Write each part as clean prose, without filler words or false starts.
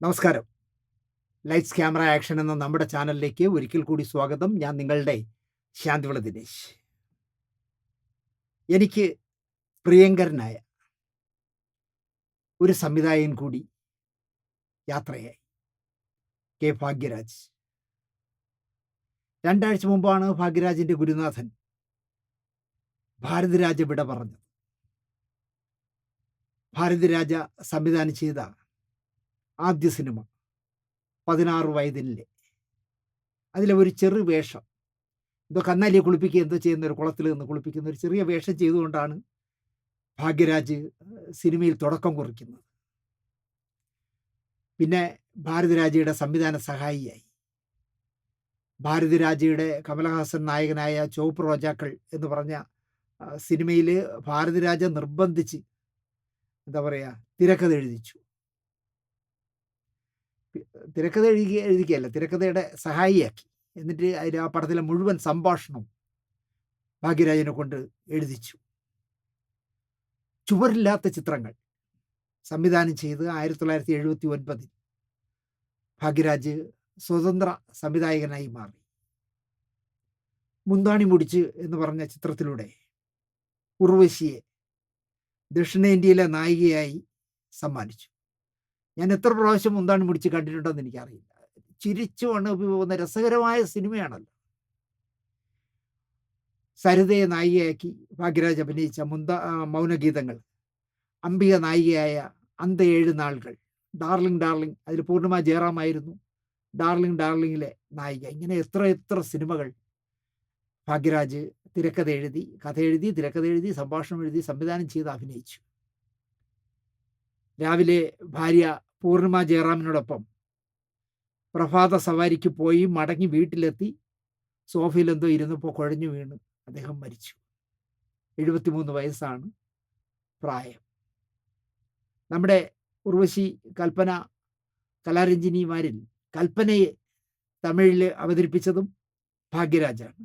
നമസ്കാരം. Lights camera action എന്ന നമ്മുടെ ചാനലിലേക്ക് ഒരിക്കൽ കൂടി സ്വാഗതം. ഞാൻ നിങ്ങളുടെ ശാന്തിവിള ദിനേശ്. എനിക്ക് പ്രിയങ്കരനായ ഒരു സംവിധായകൻ കൂടി യാത്രയായി. കെ. ഭാഗ്യരാജ്. 2 ആഴ്ച മുമ്പാണ് ഭാഗ്യരാജിന്റെ ഗുരുനാഥൻ ഭാരതിരാജ വിട പറഞ്ഞത്. ഭാരതിരാജ സംവിധാനം ചെയ്ത ആദ്യ സിനിമ 16 വയതിനിലെ. അതിലെ ഒരു ചെറു വേഷം, എന്തോ കന്നാലിയെ കുളിപ്പിക്കുക എന്തോ ചെയ്യുന്ന ഒരു കുളത്തിൽ നിന്ന് കുളിപ്പിക്കുന്ന ഒരു ചെറിയ വേഷം ചെയ്തുകൊണ്ടാണ് ഭാഗ്യരാജ് സിനിമയിൽ തുടക്കം കുറിക്കുന്നത്. പിന്നെ ഭാരതിരാജയുടെ സംവിധാന സഹായിയായി. ഭാരതിരാജയുടെ കമലഹാസൻ നായകനായ ചുവപ്പ് റോജാക്കൾ എന്ന് പറഞ്ഞ സിനിമയിൽ ഭാരതിരാജ നിർബന്ധിച്ച് എന്താ പറയുക തിരക്കഥ എഴുതിച്ചു. തിരക്കഥ എഴുതിക്കുകയല്ല, തിരക്കഥയുടെ സഹായിയാക്കി. എന്നിട്ട് അതിൽ ആ പടത്തിലെ മുഴുവൻ സംഭാഷണവും ഭാഗ്യരാജനെ കൊണ്ട് എഴുതിച്ചു. ചുവരില്ലാത്ത ചിത്രങ്ങൾ സംവിധാനം ചെയ്ത് 1979 ഭാഗ്യരാജ് സ്വതന്ത്ര സംവിധായകനായി മാറി. മുന്താണി മുടിച്ച് എന്ന് പറഞ്ഞ ചിത്രത്തിലൂടെ ഉർവശിയെ ദക്ഷിണേന്ത്യയിലെ നായികയായി സമ്മാനിച്ചു. ഞാൻ എത്ര പ്രാവശ്യം മുന്താണി മുടിച്ച് കണ്ടിട്ടുണ്ടെന്ന് എനിക്കറിയില്ല. ചിരിച്ചു കൊണ്ട് പോകുന്ന രസകരമായ സിനിമയാണല്ലോ. സരിതയെ നായികയാക്കി ഭാഗ്യരാജ് അഭിനയിച്ച മൗനഗീതങ്ങൾ, അംബിക നായികയായ അന്ത 7 നാളുകൾ, ഡാർലിംഗ് ഡാർലിംഗ്, അതിൽ പൂർണിമ ജയറാമായിരുന്നു ഡാർലിംഗ് ഡാർലിംഗിലെ നായിക. ഇങ്ങനെ എത്ര എത്ര സിനിമകൾ ഭാഗ്യരാജ് തിരക്കഥ എഴുതി, കഥ എഴുതി, തിരക്കഥ എഴുതി, സംഭാഷണം എഴുതി, സംവിധാനം ചെയ്ത് അഭിനയിച്ചു. രാവിലെ ഭാര്യ പൂർണിമ ജയറാമിനോടൊപ്പം പ്രഭാത സവാരിക്ക് പോയി മടങ്ങി വീട്ടിലെത്തി സോഫയിൽ എന്തോ ഇരുന്നപ്പോൾ കുഴഞ്ഞു വീണ് അദ്ദേഹം മരിച്ചു. 73 വയസ്സാണ് പ്രായം. നമ്മുടെ ഉർവശി, കൽപ്പന കലാരഞ്ജിനിമാരിൽ കൽപ്പനയെ തമിഴിൽ അവതരിപ്പിച്ചതും ഭാഗ്യരാജാണ്.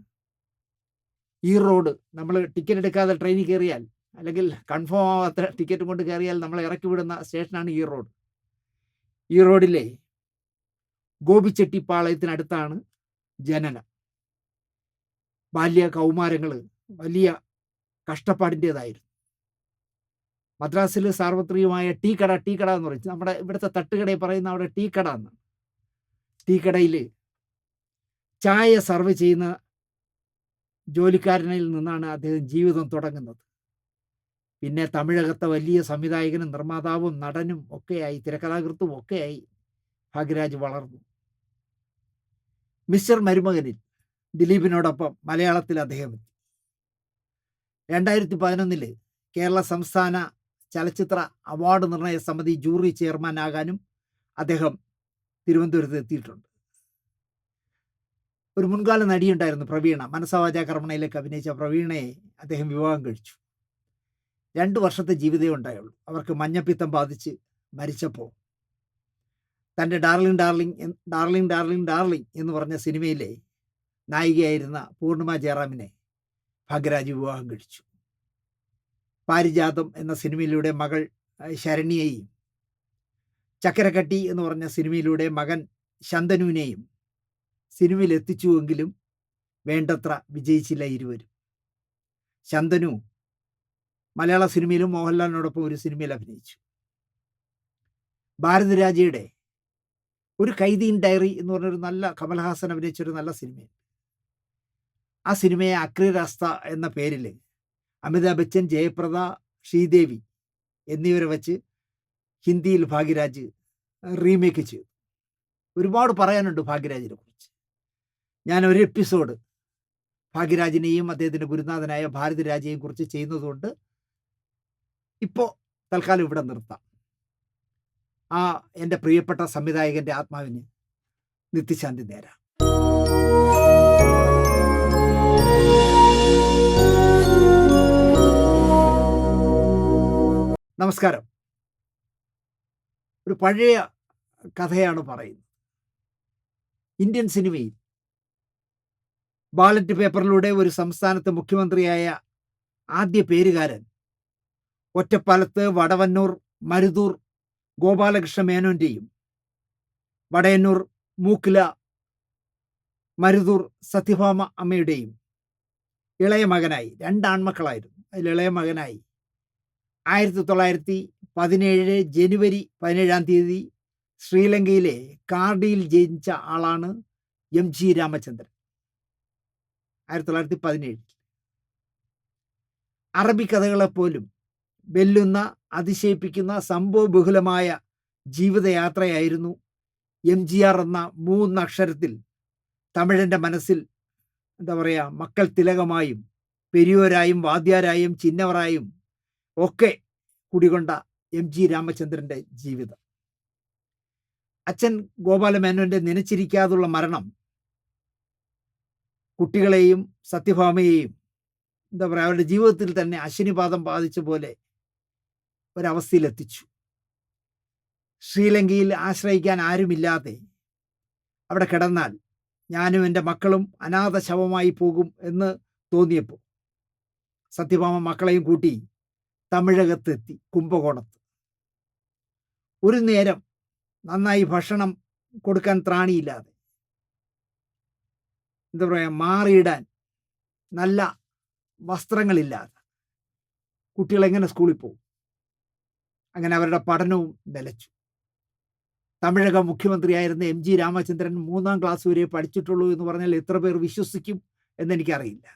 ഈ റോഡ് നമ്മൾ ടിക്കറ്റ് എടുക്കാതെ ട്രെയിനിൽ കയറിയാൽ, അല്ലെങ്കിൽ കൺഫേം ആവാത്ത ടിക്കറ്റും കൊണ്ട് കയറിയാൽ നമ്മളെ ഇറക്കി വിടുന്ന സ്റ്റേഷനാണ് ഈ റോഡ്. ഈ റോഡിലെ ഗോപിച്ചെട്ടിപ്പാളയത്തിനടുത്താണ് ജനനം. ബാല്യ കൗമാരങ്ങൾ വലിയ കഷ്ടപ്പാടിൻ്റെതായിരുന്നു. മദ്രാസിൽ സാർവത്രികമായ ടീ കട എന്ന് പറയും. നമ്മുടെ ഇവിടുത്തെ തട്ടുകടയിൽ പറയുന്ന അവിടെ ടീ കട എന്നാണ്. ടീ കടയിൽ ചായ സർവ് ചെയ്യുന്ന ജോലിക്കാരനിൽ നിന്നാണ് അദ്ദേഹം ജീവിതം തുടങ്ങുന്നത്. പിന്നെ തമിഴകത്തെ വലിയ സംവിധായകനും നിർമ്മാതാവും നടനും ഒക്കെയായി, തിരക്കഥാകൃത്തും ഒക്കെയായി ഭാഗ്യരാജ് വളർന്നു. മിസ്റ്റർ മരുമകനിൽ ദിലീപിനോടൊപ്പം മലയാളത്തിൽ അദ്ദേഹം എത്തി. 2011 കേരള സംസ്ഥാന ചലച്ചിത്ര അവാർഡ് നിർണയ സമിതി ജൂറി ചെയർമാനാകാനും അദ്ദേഹം തിരുവനന്തപുരത്ത് എത്തിയിട്ടുണ്ട്. ഒരു മുൻകാല നടിയുണ്ടായിരുന്നു പ്രവീണ, മനസ്സാവാചാ കർമ്മണയിലേക്ക് അഭിനയിച്ച പ്രവീണയെ അദ്ദേഹം വിവാഹം കഴിച്ചു. 2 വർഷത്തെ ജീവിതമേ ഉണ്ടായുള്ളൂ. അവർക്ക് മഞ്ഞപ്പിത്തം ബാധിച്ച് മരിച്ചപ്പോൾ തൻ്റെ ഡാർലിംഗ് എന്ന് പറഞ്ഞ സിനിമയിലെ നായികയായിരുന്ന പൂർണിമ ജയറാമിനെ ഭാഗ്യരാജ് വിവാഹം കഴിച്ചു. പാരിജാതം എന്ന സിനിമയിലൂടെ മകൾ ശരണ്യയെയും, ചക്കരക്കട്ടി എന്ന് പറഞ്ഞ സിനിമയിലൂടെ മകൻ ശന്തനുവിനെയും സിനിമയിൽ എത്തിച്ചുവെങ്കിലും വേണ്ടത്ര വിജയിച്ചില്ല ഇരുവരും. ശന്തനു മലയാള സിനിമയിലും മോഹൻലാലിനോടൊപ്പം ഒരു സിനിമയിൽ അഭിനയിച്ചു. ഭാരതിരാജയുടെ ഒരു ഖൈദീൻ ഡയറി എന്ന് പറഞ്ഞൊരു നല്ല, കമൽഹാസൻ അഭിനയിച്ചൊരു നല്ല സിനിമയാണ്. ആ സിനിമയെ അക്രി രാസ്ത എന്ന പേരിൽ അമിതാഭ് ബച്ചൻ, ജയപ്രദ, ശ്രീദേവി എന്നിവരെ വെച്ച് ഹിന്ദിയിൽ ഭാഗ്യരാജ് റീമേക്ക് ചെയ്തു. ഒരുപാട് പറയാനുണ്ട് ഭാഗ്യരാജിനെ കുറിച്ച്. ഞാൻ ഒരു എപ്പിസോഡ് ഭാഗ്യരാജിനെയും അദ്ദേഹത്തിൻ്റെ ഗുരുനാഥനായ ഭാരതിരാജയെയും കുറിച്ച് ചെയ്യുന്നതുകൊണ്ട് ഇപ്പോൾ തൽക്കാലം ഇവിടെ നിർത്താം. ആ എൻ്റെ പ്രിയപ്പെട്ട സംവിധായകൻ്റെ ആത്മാവിന് നിത്യശാന്തി നേരാം. നമസ്കാരം. ഒരു പഴയ കഥയാണ് പറയുന്നത്. ഇന്ത്യൻ സിനിമയിൽ ബാലറ്റ് പേപ്പറിലൂടെ ഒരു സംസ്ഥാനത്ത് മുഖ്യമന്ത്രിയായ ആദ്യ പേരുകാരൻ ഒറ്റപ്പാലത്ത് വടവന്നൂർ മരുതൂർ ഗോപാലകൃഷ്ണ മേനോൻ്റെയും വടയന്നൂർ മൂക്കില മരുതൂർ സത്യഭാമ അമ്മയുടെയും ഇളയ മകനായി, 2 ആൺമക്കളായിരുന്നു. അതിൽ ഇളയ മകനായി 1917 ജനുവരി 17 ശ്രീലങ്കയിലെ കാർഡിയിൽ ജനിച്ച ആളാണ് എം ജി രാമചന്ദ്രൻ. 1917 അറബി കഥകളെപ്പോലും വെല്ലുന്ന, അതിശയിപ്പിക്കുന്ന, സംഭവബഹുലമായ ജീവിതയാത്രയായിരുന്നു എം ജി ആർ എന്ന 3 അക്ഷരത്തിൽ തമിഴൻ്റെ മനസ്സിൽ മക്കൾ തിലകമായും പെരിയോരായും വാദ്യാരായും ചിന്നവറായും ഒക്കെ കുടികൊണ്ട എം ജി രാമചന്ദ്രൻ്റെ ജീവിതം. അച്ഛൻ ഗോപാലമേനോൻ്റെ നനച്ചിരിക്കാതുള്ള മരണം കുട്ടികളെയും സത്യഭാമയെയും അവരുടെ ജീവിതത്തിൽ തന്നെ അശ്വിനിപാതം ബാധിച്ച പോലെ ഒരവസ്ഥയിലെത്തിച്ചു. ശ്രീലങ്കയിൽ ആശ്രയിക്കാൻ ആരുമില്ലാതെ അവിടെ കിടന്നാൽ ഞാനും എൻ്റെ മക്കളും അനാഥ ശവമായി പോകും എന്ന് തോന്നിയപ്പോൾ സത്യഭാമ മക്കളെയും കൂട്ടി തമിഴകത്തെത്തി, കുംഭകോണത്ത്. ഒരു നേരം നന്നായി ഭക്ഷണം കൊടുക്കാൻ ത്രാണിയില്ലാതെ, മാറിയിടാൻ നല്ല വസ്ത്രങ്ങളില്ലാതെ കുട്ടികളെങ്ങനെ സ്കൂളിൽ പോകും? അങ്ങനെ അവരുടെ പഠനവും നിലച്ചു. തമിഴക മുഖ്യമന്ത്രിയായിരുന്ന എം ജി രാമചന്ദ്രൻ 3ാം ക്ലാസ് വരെ പഠിച്ചിട്ടുള്ളൂ എന്ന് പറഞ്ഞാൽ എത്ര പേർ വിശ്വസിക്കും എന്നെനിക്കറിയില്ല.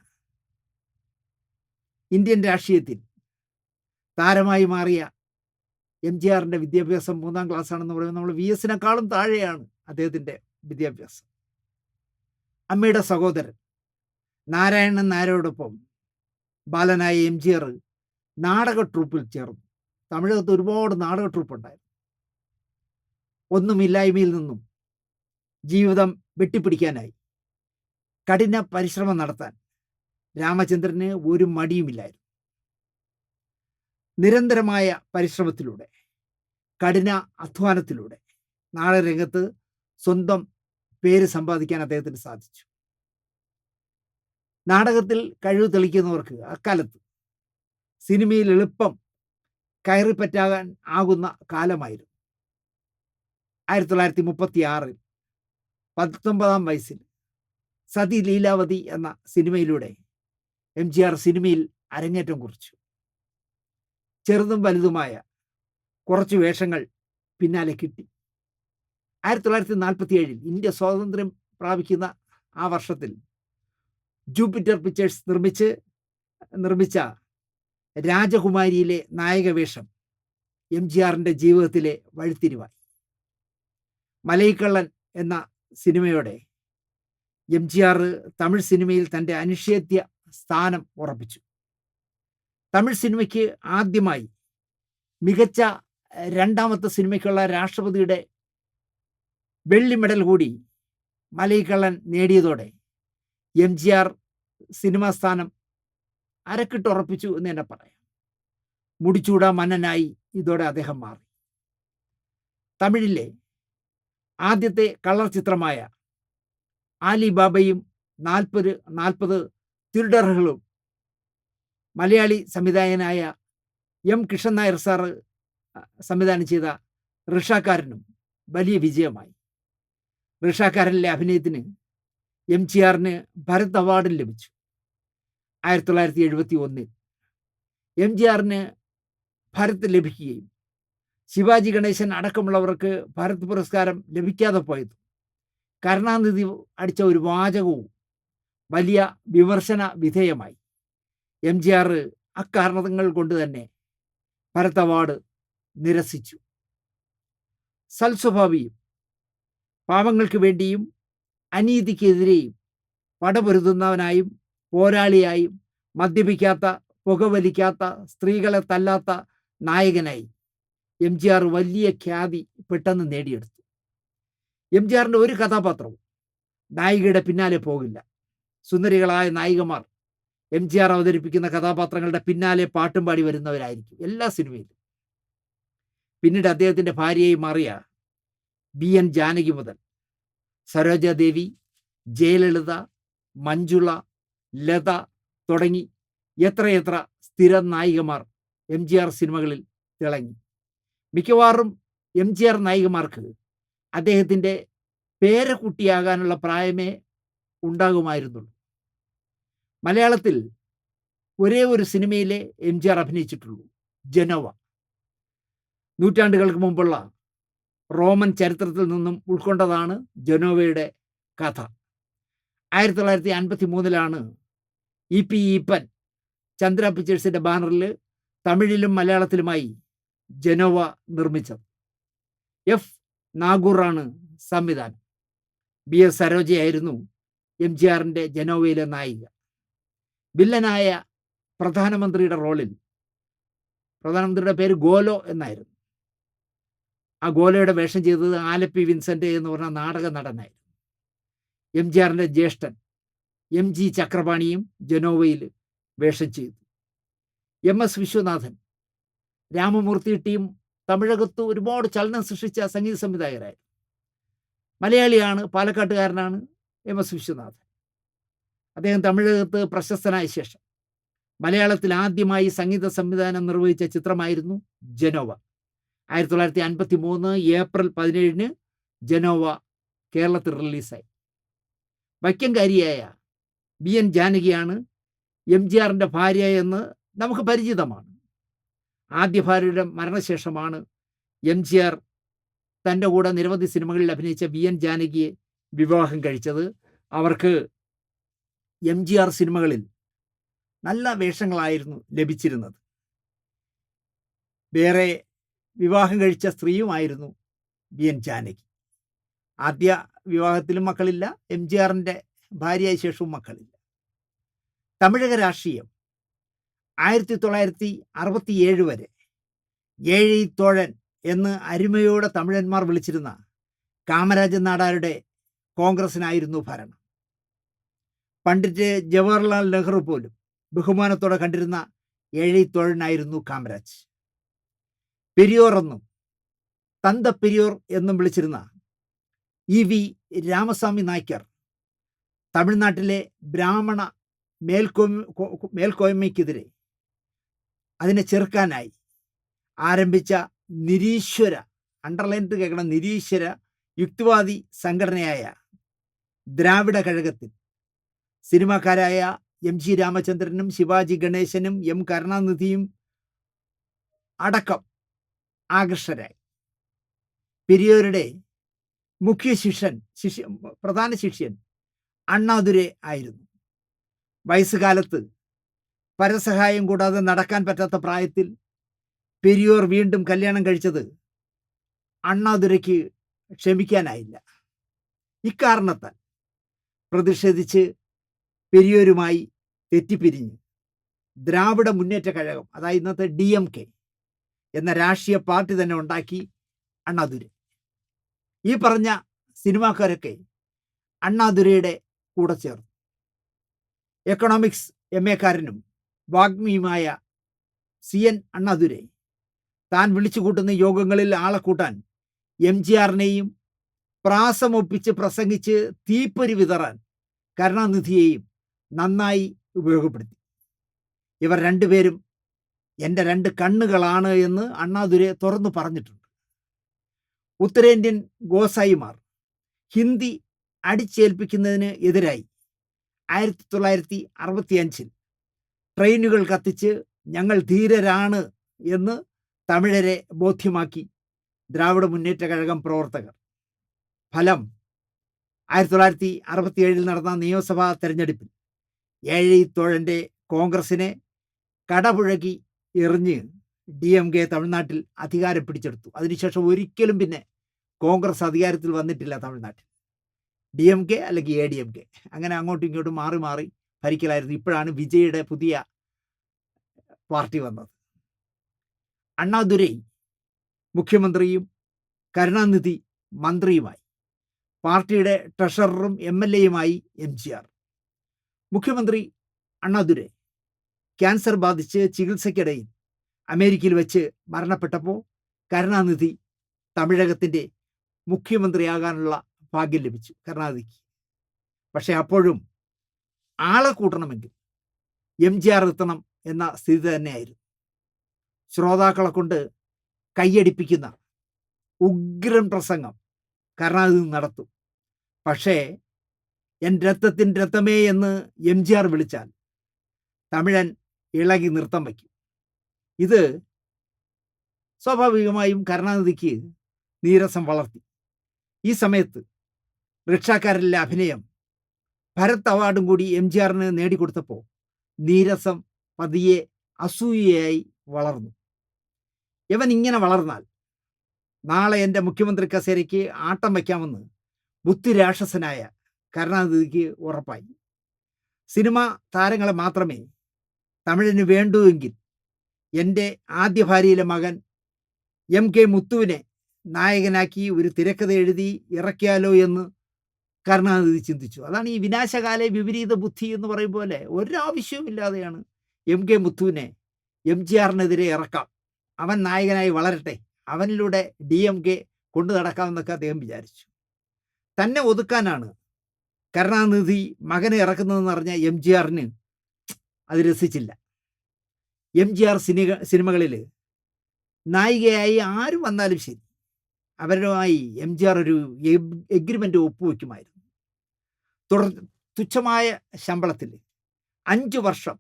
ഇന്ത്യൻ രാഷ്ട്രീയത്തിൽ താരമായി മാറിയ എം ജി ആറിൻ്റെ വിദ്യാഭ്യാസം 3ാം ക്ലാസ് ആണെന്ന് പറയുമ്പോൾ നമ്മൾ വി എസിനെക്കാളും താഴെയാണ് അദ്ദേഹത്തിൻ്റെ വിദ്യാഭ്യാസം. അമ്മയുടെ സഹോദരൻ നാരായണൻ നായരോടൊപ്പം ബാലനായ എം ജി ആർ നാടക ട്രൂപ്പിൽ ചേർന്നു. തമിഴകത്ത് ഒരുപാട് നാടക ട്രൂപ്പ് ഉണ്ടായിരുന്നു. ഒന്നുമില്ലായ്മയിൽ നിന്നും ജീവിതം വെട്ടിപ്പിടിക്കാനായി കഠിന പരിശ്രമം നടത്താൻ രാമചന്ദ്രന് ഒരു മടിയുമില്ലായിരുന്നു. നിരന്തരമായ പരിശ്രമത്തിലൂടെ, കഠിന അധ്വാനത്തിലൂടെ നാടകരംഗത്ത് സ്വന്തം പേര് സമ്പാദിക്കാൻ അദ്ദേഹത്തിന് സാധിച്ചു. നാടകത്തിൽ കഴിവ് തെളിയിക്കുന്നവർക്ക് അക്കാലത്ത് സിനിമയിൽ എളുപ്പം കയറിപ്പറ്റാൻ ആകുന്ന കാലമായിരുന്നു. 1936 19ാം വയസ്സിൽ സതി ലീലാവതി എന്ന സിനിമയിലൂടെ എം ജി ആർ സിനിമയിൽ അരങ്ങേറ്റം കുറിച്ചു. ചെറുതും വലുതുമായ കുറച്ച് വേഷങ്ങൾ പിന്നാലെ കിട്ടി. 1947 ഇന്ത്യ സ്വാതന്ത്ര്യം പ്രാപിക്കുന്ന ആ വർഷത്തിൽ ജൂപ്പിറ്റർ പിക്ചേഴ്സ് നിർമ്മിച്ച രാജകുമാരിയിലെ നായക വേഷം എം ജി ആറിൻ്റെ ജീവിതത്തിലെ വഴിത്തിരിവായി. മലൈക്കള്ളൻ എന്ന സിനിമയോടെ എം ജി ആർ തമിഴ് സിനിമയിൽ തൻ്റെ അനിഷേധ്യ സ്ഥാനം ഉറപ്പിച്ചു. തമിഴ് സിനിമയ്ക്ക് ആദ്യമായി മികച്ച 2ാമത്തെ സിനിമയ്ക്കുള്ള രാഷ്ട്രപതിയുടെ വെള്ളി മെഡൽ കൂടി മലൈക്കള്ളൻ നേടിയതോടെ എം ജി ആർ സിനിമാ സ്ഥാനം അരക്കിട്ടുറപ്പിച്ചു എന്ന് തന്നെ പറയാം. മുടിച്ചൂട മന്നനായി ഇതോടെ അദ്ദേഹം മാറി. തമിഴിലെ ആദ്യത്തെ കളർ ചിത്രമായ ആലിബാബയും 40 തിരുടറുകളും മലയാളി സംവിധായകനായ എം കൃഷ്ണൻ നായർ സാറ് സംവിധാനം ചെയ്ത ഋഷാക്കാരനും വലിയ വിജയമായി. ഋഷാക്കാരനിലെ അഭിനയത്തിന് എം ജി ആറിന് ഭരത് അവാർഡും ലഭിച്ചു. 1971 എം ജി ആറിന് ഭരത് ലഭിക്കുകയും ശിവാജി ഗണേശൻ അടക്കമുള്ളവർക്ക് ഭാരത് പുരസ്കാരം ലഭിക്കാതെ പോയത് കരുണാനിധി അടിച്ച ഒരു വാചകവും വലിയ വിമർശന വിധേയമായി. എം ജി ആർ അക്കാരണങ്ങൾ കൊണ്ട് തന്നെ ഭരത് അവാർഡ് നിരസിച്ചു. സൽസ്വഭാവിയും പാവങ്ങൾക്ക് വേണ്ടിയും അനീതിക്കെതിരെയും പടപൊരുതുന്നവനായും പോരാളിയായും മദ്യപിക്കാത്ത, പുകവലിക്കാത്ത, സ്ത്രീകളെ തല്ലാത്ത നായകനായി എം ജി ആർ വലിയ ഖ്യാതി പെട്ടെന്ന് നേടിയെടുത്തു. എം ജി ആറിൻ്റെ ഒരു കഥാപാത്രവും നായികയുടെ പിന്നാലെ പോകില്ല. സുന്ദരികളായ നായികമാർ എം ജി ആർ അവതരിപ്പിക്കുന്ന കഥാപാത്രങ്ങളുടെ പിന്നാലെ പാട്ടും പാടി വരുന്നവരായിരിക്കും എല്ലാ സിനിമയിലും. പിന്നീട് അദ്ദേഹത്തിൻ്റെ ഭാര്യയായി മാറിയ ബി എൻ ജാനകി മുതൽ സരോജാദേവി, ജയലളിത, മഞ്ജുള, ലത തുടങ്ങി എത്രയെത്ര സ്ഥിര നായികമാർ എം ജി ആർ സിനിമകളിൽ തിളങ്ങി. മിക്കവാറും എം ജി ആർ നായികമാർക്ക് അദ്ദേഹത്തിൻ്റെ പേരക്കുട്ടിയാകാനുള്ള പ്രായമേ ഉണ്ടാകുമായിരുന്നുള്ളൂ. മലയാളത്തിൽ ഒരേ ഒരു സിനിമയിലെ എംജിആർ അഭിനയിച്ചിട്ടുള്ളൂ, ജനോവ. നൂറ്റാണ്ടുകൾക്ക് മുമ്പുള്ള റോമൻ ചരിത്രത്തിൽ നിന്നും ഉൾക്കൊണ്ടതാണ് ജനോവയുടെ കഥ. 1953 ഇ.പി. ഈപ്പൻ ചന്ദ്ര പിക്ചേഴ്സിൻ്റെ ബാനറിൽ തമിഴിലും മലയാളത്തിലുമായി ജനോവ നിർമ്മിച്ചത്. എഫ് നാഗൂറാണ് സംവിധാനം. ബി.എസ്. സരോജയായിരുന്നു എംജിആറിൻ്റെ ജനോവയിലെ നായിക. വില്ലനായ പ്രധാനമന്ത്രിയുടെ റോളിൽ, പ്രധാനമന്ത്രിയുടെ പേര് ഗോലോ എന്നായിരുന്നു, ആ ഗോലയുടെ വേഷം ചെയ്തത് ആലപ്പി വിൻസെൻ്റ് എന്ന് പറഞ്ഞ നാടക നടനായിരുന്നു. എംജിആറിൻ്റെ ജ്യേഷ്ഠൻ എം.ജി. ചക്രപാണിയും ജനോവയിൽ വേഷം ചെയ്തു. എം.എസ്. വിശ്വനാഥൻ, രാമമൂർത്തി ടീം തമിഴകത്ത് ഒരുപാട് ചലനം സൃഷ്ടിച്ച സംഗീത സംവിധായകരായിരുന്നു. മലയാളിയാണ്, പാലക്കാട്ടുകാരനാണ് എം.എസ്. വിശ്വനാഥൻ. അദ്ദേഹം തമിഴകത്ത് പ്രശസ്തനായ ശേഷം മലയാളത്തിൽ ആദ്യമായി സംഗീത സംവിധാനം നിർവഹിച്ച ചിത്രമായിരുന്നു ജനോവ. 1953 ഏപ്രിൽ 17 ജനോവ കേരളത്തിൽ റിലീസായി. വൈക്കംകാരിയായ ബി.എൻ. ജാനകിയാണ് എംജിആറിൻ്റെ ഭാര്യ എന്ന് നമുക്ക് പരിചിതമാണ്. ആദ്യ ഭാര്യയുടെ മരണശേഷമാണ് എംജിആർ തൻ്റെ കൂടെ നിരവധി സിനിമകളിൽ അഭിനയിച്ച ബി.എൻ. ജാനകിയെ വിവാഹം കഴിച്ചത്. അവർക്ക് എംജിആർ സിനിമകളിൽ നല്ല വേഷങ്ങളായിരുന്നു ലഭിച്ചിരുന്നത്. വേറെ വിവാഹം കഴിച്ച സ്ത്രീയുമായിരുന്നു ബി.എൻ. ജാനകി. ആദ്യ വിവാഹത്തിലും മക്കളില്ല, എംജിആറിൻ്റെ ഭാര്യയായ ശേഷവും മക്കളില്ല. തമിഴക രാഷ്ട്രീയം 1967 വരെ ഏഴി തോഴൻ എന്ന് അരുമയോടെ തമിഴന്മാർ വിളിച്ചിരുന്ന കാമരാജൻ നാടാരുടെ കോൺഗ്രസിനായിരുന്നു ഭരണം. പണ്ഡിറ്റ് ജവഹർലാൽ നെഹ്റു പോലും ബഹുമാനത്തോടെ കണ്ടിരുന്ന ഏഴി തോഴനായിരുന്നു കാമരാജ്. പെരിയോർ എന്നും തന്ത പെരിയോർ എന്നും വിളിച്ചിരുന്ന ഇ.വി. രാമസ്വാമി നായ്ക്കർ തമിഴ്നാട്ടിലെ ബ്രാഹ്മണ മേൽക്കോയ്മയ്ക്കെതിരെ അതിനെ ചെറുക്കാനായി ആരംഭിച്ച നിരീശ്വര, അണ്ടർലൈൻഡ് കേൾക്കണം, നിരീശ്വര യുക്തിവാദി സംഘടനയായ ദ്രാവിഡ കഴകത്തിൽ സിനിമാക്കാരായ എം.ജി. രാമചന്ദ്രനും ശിവാജി ഗണേശനും എം. കരുണാനിധിയും അടക്കം ആകർഷകരായി. പെരിയോരുടെ പ്രധാന ശിഷ്യൻ അണ്ണാദുരൈ ആയിരുന്നു. വയസ്സുകാലത്ത് പരസഹായം കൂടാതെ നടക്കാൻ പറ്റാത്ത പ്രായത്തിൽ പെരിയോർ വീണ്ടും കല്യാണം കഴിച്ചത് അണ്ണാദുരൈക്ക് ക്ഷമിക്കാനായില്ല. ഇക്കാരണത്താൽ പ്രതിഷേധിച്ച് പെരിയോരുമായി തെറ്റിപ്പിരിഞ്ഞ് ദ്രാവിഡ മുന്നേറ്റ കഴകം, അതായത് ഇന്നത്തെ DMK എന്ന രാഷ്ട്രീയ പാർട്ടി തന്നെ ഉണ്ടാക്കി അണ്ണാദുരൈ. ഈ പറഞ്ഞ സിനിമാക്കാരൊക്കെ അണ്ണാദുരൈയുടെ കൂടെ ചേർന്നു. എക്കണോമിക്സ് MA-കാരനും വാഗ്മിയുമായ CN അണ്ണാദുരൈ താൻ വിളിച്ചു കൂട്ടുന്ന യോഗങ്ങളിൽ ആളെ കൂട്ടാൻ എംജിആറിനെയും പ്രാസമൊപ്പിച്ച് പ്രസംഗിച്ച് തീപ്പൊരി വിതറാൻ കരുണാനിധിയെയും നന്നായി ഉപയോഗപ്പെടുത്തി. ഇവർ രണ്ടുപേരും എൻ്റെ രണ്ട് കണ്ണുകളാണ് എന്ന് അണ്ണാദുരൈ തുറന്നു പറഞ്ഞിട്ടുണ്ട്. ഉത്തരേന്ത്യൻ ഗോസായിമാർ ഹിന്ദി അടിച്ചേൽപ്പിക്കുന്നതിന് എതിരായി 1965 ട്രെയിനുകൾ കത്തിച്ച് ഞങ്ങൾ ധീരരാണ് എന്ന് തമിഴരെ ബോധ്യമാക്കി ദ്രാവിഡ മുന്നേറ്റ കഴകം പ്രവർത്തകർ. ഫലം 1967 നടന്ന നിയമസഭാ തെരഞ്ഞെടുപ്പിൽ ഏഴി തോഴൻ്റെ കോൺഗ്രസിനെ കടപുഴകി എറിഞ്ഞ് DMK തമിഴ്നാട്ടിൽ അധികാരം പിടിച്ചെടുത്തു. അതിനുശേഷം ഒരിക്കലും പിന്നെ കോൺഗ്രസ് അധികാരത്തിൽ വന്നിട്ടില്ല തമിഴ്നാട്ടിൽ. DMK അല്ലെങ്കിൽ ADMK അങ്ങനെ അങ്ങോട്ടും ഇങ്ങോട്ടും മാറി മാറി ഭരിക്കലായിരുന്നു. ഇപ്പോഴാണ് വിജയുടെ പുതിയ പാർട്ടി വന്നത്. അണ്ണാദുരൈ മുഖ്യമന്ത്രിയും കരുണാനിധി മന്ത്രിയുമായി. പാർട്ടിയുടെ ട്രഷററും MLA-യുമായി എംജിആർ. മുഖ്യമന്ത്രി അണ്ണാദുരൈ ക്യാൻസർ ബാധിച്ച് ചികിത്സയ്ക്കിടയിൽ അമേരിക്കയിൽ വെച്ച് മരണപ്പെട്ടപ്പോൾ കരുണാനിധി തമിഴകത്തിൻ്റെ മുഖ്യമന്ത്രിയാകാനുള്ള ഭാഗ്യം ലഭിച്ചു കരുണാനിധിക്ക്. പക്ഷേ അപ്പോഴും ആളെ കൂട്ടണമെങ്കിൽ എംജിആർ എത്തണം എന്ന സ്ഥിതി തന്നെയായിരുന്നു. ശ്രോതാക്കളെ കൊണ്ട് കൈയടിപ്പിക്കുന്ന ഉഗ്രൻ പ്രസംഗം, കരുണാനിധി നടത്തും. പക്ഷേ എൻ രക്തത്തിൻ രക്തമേ എന്ന് എംജിആർ വിളിച്ചാൽ തമിഴൻ ഇളകി നൃത്തം വയ്ക്കും. ഇത് സ്വാഭാവികമായും കരുണാനിധിക്ക് നീരസം വളർത്തി. ഈ സമയത്ത് റിക്ഷാക്കാരനിലെ അഭിനയം ഭരത് അവാർഡും കൂടി എംജിആറിന് നേടിക്കൊടുത്തപ്പോൾ നീരസം പതിയെ അസൂയയായി വളർന്നു. ഇവൻ ഇങ്ങനെ വളർന്നാൽ നാളെ എൻ്റെ മുഖ്യമന്ത്രി കസേരയ്ക്ക് ആട്ടം വയ്ക്കാമെന്ന് ബുദ്ധിരാക്ഷസനായ കരുണാനിധിക്ക് ഉറപ്പായി. സിനിമ താരങ്ങളെ മാത്രമേ തമിഴിന് വേണ്ടുവെങ്കിൽ എൻ്റെ ആദ്യ ഭാര്യയിലെ മകൻ MK മുത്തുവിനെ നായകനാക്കി ഒരു തിരക്കഥ എഴുതി ഇറക്കിയാലോ എന്ന് കരുണാനിധി ചിന്തിച്ചു. അതാണ് ഈ വിനാശകാലെ വിപരീത ബുദ്ധി എന്ന് പറയും പോലെ ഒരാവശ്യവുമില്ലാതെയാണ് MK മുത്തുവിനെ എംജിആറിനെതിരെ ഇറക്കാം, അവൻ നായകനായി വളരട്ടെ, അവനിലൂടെ DMK കൊണ്ടു നടക്കാമെന്നൊക്കെ അദ്ദേഹം വിചാരിച്ചു. തന്നെ ഒതുക്കാനാണ് കരുണാനിധി മകനെ ഇറക്കുന്നതെന്ന് പറഞ്ഞ എംജിആറിന് അത് രസിച്ചില്ല. എംജിആർ സിനിമകളിൽ നായികയായി ആര് വന്നാലും ശരി അവരുമായി എംജിആർ ഒരു എഗ്രിമെൻ്റ് ഒപ്പുവെക്കുമായിരുന്നു. തുച്ഛമായ ശമ്പളത്തിൽ 5 വർഷം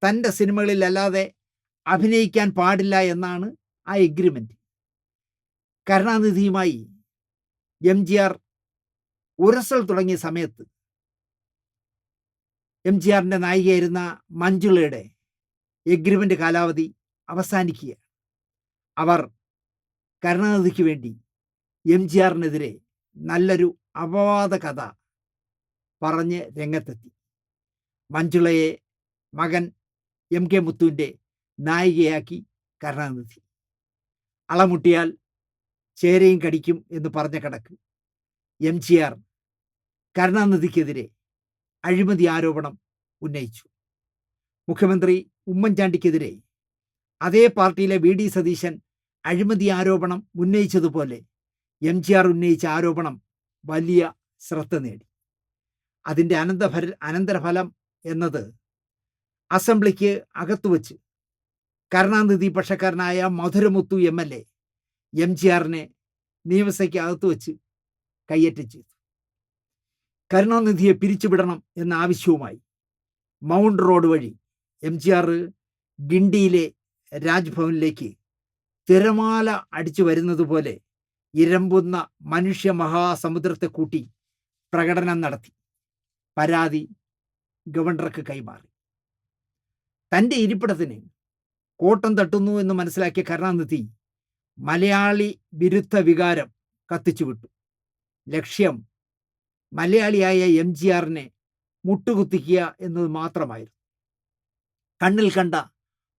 തൻ്റെ സിനിമകളിൽ അല്ലാതെ അഭിനയിക്കാൻ പാടില്ല എന്നാണ് ആ എഗ്രിമെൻ്റ്. കരുണാനിധിയുമായി എംജിആർ ഉരസൽ തുടങ്ങിയ സമയത്ത് എംജിആറിൻ്റെ നായികയായിരുന്ന മഞ്ജുളയുടെ എഗ്രിമെൻ്റ് കാലാവധി അവസാനിക്കുക. അവർ കരുണാനിധിക്ക് വേണ്ടി എംജിആറിനെതിരെ നല്ലൊരു അപവാദ കഥ പറഞ്ഞ് രംഗത്തെത്തി. മഞ്ജുളയെ മകൻ MK മുത്തുവിൻ്റെ നായികയാക്കി കരുണാനിധി. അളമുട്ടിയാൽ ചേരയും കടിക്കും എന്ന് പറഞ്ഞ കണക്ക് എംജിആർ കരുണാനിധിക്കെതിരെ അഴിമതി ആരോപണം ഉന്നയിച്ചു. മുഖ്യമന്ത്രി ഉമ്മൻചാണ്ടിക്കെതിരെ അതേ പാർട്ടിയിലെ VD സതീശൻ അഴിമതി ആരോപണം ഉന്നയിച്ചതുപോലെ എംജിആർ ഉന്നയിച്ച ആരോപണം വലിയ ശ്രദ്ധ നേടി. അതിൻ്റെ അനന്തരഫലം എന്നത് അസംബ്ലിക്ക് അകത്തുവച്ച് കരുണാനിധി പക്ഷക്കാരനായ മധുരമുത്തു MLA എംജിആറിനെ നിയമസഭയ്ക്ക് അകത്തുവച്ച് കയ്യേറ്റം ചെയ്തു. കരുണാനിധിയെ പിരിച്ചുവിടണം എന്ന ആവശ്യവുമായി മൗണ്ട് റോഡ് വഴി എംജിആർ ഗിണ്ടിയിലെ രാജ്ഭവനിലേക്ക് തിരമാല അടിച്ചു വരുന്നത് പോലെ ഇരമ്പുന്ന മനുഷ്യ മഹാസമുദ്രത്തെ കൂട്ടി പ്രകടനം നടത്തി പരാതി ഗവർണർക്ക് കൈമാറി. തൻ്റെ ഇരിപ്പിടത്തിന് കോട്ടം തട്ടുന്നു എന്ന് മനസ്സിലാക്കിയ കരുണാനിധി മലയാളി വിരുദ്ധ വികാരം കത്തിച്ചുവിട്ടു. ലക്ഷ്യം മലയാളിയായ എംജിആറിനെ മുട്ടുകുത്തിക്കുക എന്നത് മാത്രമായിരുന്നു. കണ്ണിൽ കണ്ട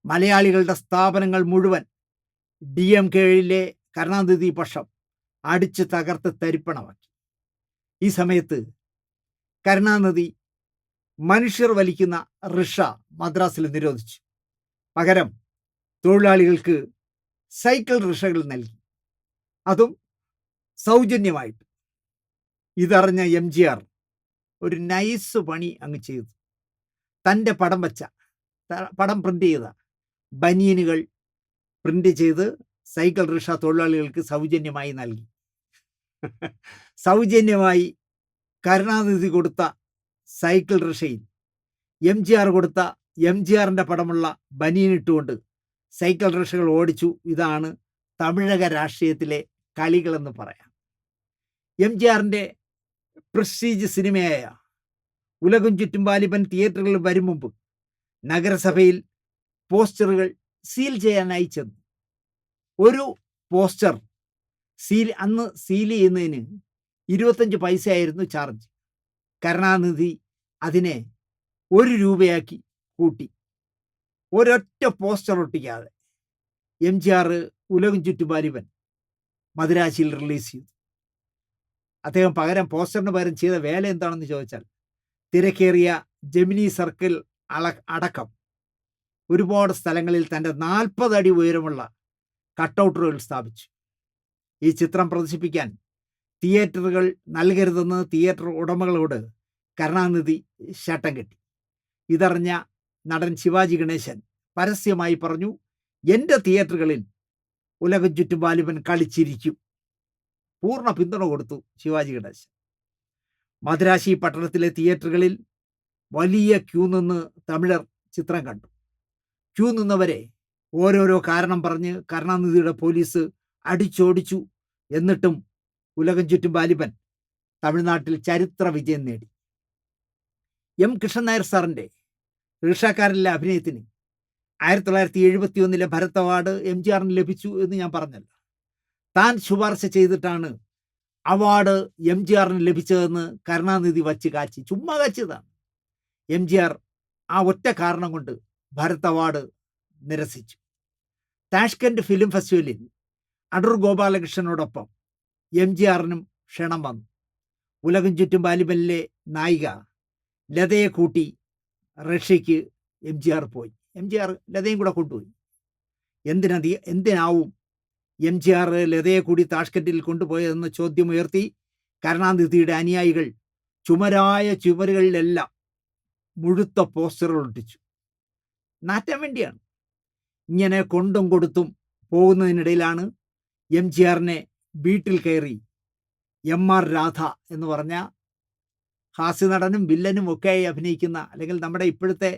മലയാളികളുടെ സ്ഥാപനങ്ങൾ മുഴുവൻ DMK-യിലെ കരുണാനിധി പക്ഷം അടിച്ച് തകർത്ത് തരിപ്പണമാക്കി. ഈ സമയത്ത് കരുണാനിധി മനുഷ്യർ വലിക്കുന്ന റിക്ഷ മദ്രാസിൽ നിരോധിച്ചു. പകരം തൊഴിലാളികൾക്ക് സൈക്കിൾ റിക്ഷകൾ നൽകി, അതും സൗജന്യമായിട്ട്. ഇതറിഞ്ഞ എംജിആർ ഒരു നൈസ് പണി അങ്ങ് ചെയ്തു. തൻ്റെ പടം പ്രിൻ്റ് ചെയ്ത ബനിയനുകൾ പ്രിൻ്റ് ചെയ്ത് സൈക്കിൾ റിക്ഷ തൊഴിലാളികൾക്ക് സൗജന്യമായി നൽകി. സൗജന്യമായി കരുണാനിധി കൊടുത്ത സൈക്കിൾ റിക്ഷയിൽ എംജിആർ കൊടുത്ത എംജിആറിൻ്റെ പടമുള്ള ബനിയനിട്ടുകൊണ്ട് സൈക്കിൾ റിക്ഷകൾ ഓടിച്ചു. ഇതാണ് തമിഴക രാഷ്ട്രീയത്തിലെ കളികളെന്ന് പറയാം. എംജിആറിൻ്റെ പ്രസ്റ്റീജ് സിനിമയായ ഉലകും ചുറ്റും വാലിബൻ തിയേറ്ററുകളിൽ വരും മുമ്പ് നഗരസഭയിൽ പോസ്റ്ററുകൾ സീൽ ചെയ്യാനായി ചെന്നു. ഒരു പോസ്റ്റർ അന്ന് സീൽ ചെയ്യുന്നതിന് 25 പൈസയായിരുന്നു ചാർജ്. കരുണാനിധി അതിനെ 1 രൂപയാക്കി കൂട്ടി. ഒരൊറ്റ പോസ്റ്റർ ഒട്ടിക്കാതെ എംജിആർ ഉലകും ചുറ്റും വാലിബൻ മദിരാശിയിൽ റിലീസ് ചെയ്തു. അദ്ദേഹം പോസ്റ്ററിന് പകരം ചെയ്ത വേല എന്താണെന്ന് ചോദിച്ചാൽ തിരക്കേറിയ ജെമിനി സർക്കിൾ അടക്കം ഒരുപാട് സ്ഥലങ്ങളിൽ തൻ്റെ 40 അടി ഉയരമുള്ള കട്ടൗട്ടുകൾ സ്ഥാപിച്ചു. ഈ ചിത്രം പ്രദർശിപ്പിക്കാൻ തിയേറ്ററുകൾ നൽകരുതെന്ന് തിയേറ്റർ ഉടമകളോട് കരുണാനിധി ശട്ടം കെട്ടി. ഇതറിഞ്ഞ നടൻ ശിവാജി ഗണേശൻ പരസ്യമായി പറഞ്ഞു, എൻ്റെ തിയേറ്ററുകളിൽ ഉലകം ചുറ്റും വാലിബൻ കളിച്ചിരിക്കും. പൂർണ്ണ പിന്തുണ കൊടുത്തു ശിവാജി ഗണേശൻ. മദ്രാശി പട്ടണത്തിലെ തിയേറ്ററുകളിൽ വലിയ ക്യൂ നിന്ന് തമിഴർ ചിത്രം കണ്ടു. ക്യൂ നിന്നവരെ ഓരോരോ കാരണം പറഞ്ഞ് കരുണാനിധിയുടെ പോലീസ് അടിച്ചോടിച്ചു. എന്നിട്ടും ഉലകം ചുറ്റും ബാലിബൻ തമിഴ്നാട്ടിൽ ചരിത്ര വിജയം നേടി. എം കൃഷ്ണൻ നായർ സാറിൻ്റെ റിക്ഷക്കാരനിലെ അഭിനയത്തിന് 1971 ഭരത് അവാർഡ് എംജിആറിന് ലഭിച്ചു എന്ന് ഞാൻ പറഞ്ഞല്ലോ. താൻ ശുപാർശ ചെയ്തിട്ടാണ് അവാർഡ് എംജിആറിന് ലഭിച്ചതെന്ന് കരുണാനിധി വച്ച് കാച്ചി. ചുമ്മാ കാച്ചിയതാണ്. എംജിആർ ആ ഒറ്റ കാരണം കൊണ്ട് ഭരത് അവാർഡ് നിരസിച്ചു. താഷ്കന്റ് ഫിലിം ഫെസ്റ്റിവലിൽ അടൂർ ഗോപാലകൃഷ്ണനോടൊപ്പം എംജിആറിനും ക്ഷണം വന്നു. ഉലകം ചുറ്റും ബാലിബനിലെ നായിക ലതയെ കൂട്ടി റഷ്യക്ക് എംജിആർ പോയി. എംജിആർ ലതയും കൂടെ കൊണ്ടുപോയി. എന്തിനാവും എംജിആർ ലതയെ കൂടി താഷ്കന്റിൽ കൊണ്ടുപോയതെന്ന് ചോദ്യമുയർത്തി കരുണാനിധിയുടെ അനുയായികൾ ചുമരുകളിലെല്ലാം മുഴുത്ത പോസ്റ്ററുകൾ ഒട്ടിച്ചു. നാറ്റാൻ വേണ്ടിയാണ്. ഇങ്ങനെ കൊണ്ടും കൊടുത്തും പോകുന്നതിനിടയിലാണ് എംജിആറിനെ വീട്ടിൽ കയറി എം.ആർ. രാധ എന്ന് പറഞ്ഞ ഹാസ്യനടനും വില്ലനും ഒക്കെയായി അഭിനയിക്കുന്ന, അല്ലെങ്കിൽ നമ്മുടെ ഇപ്പോഴത്തെ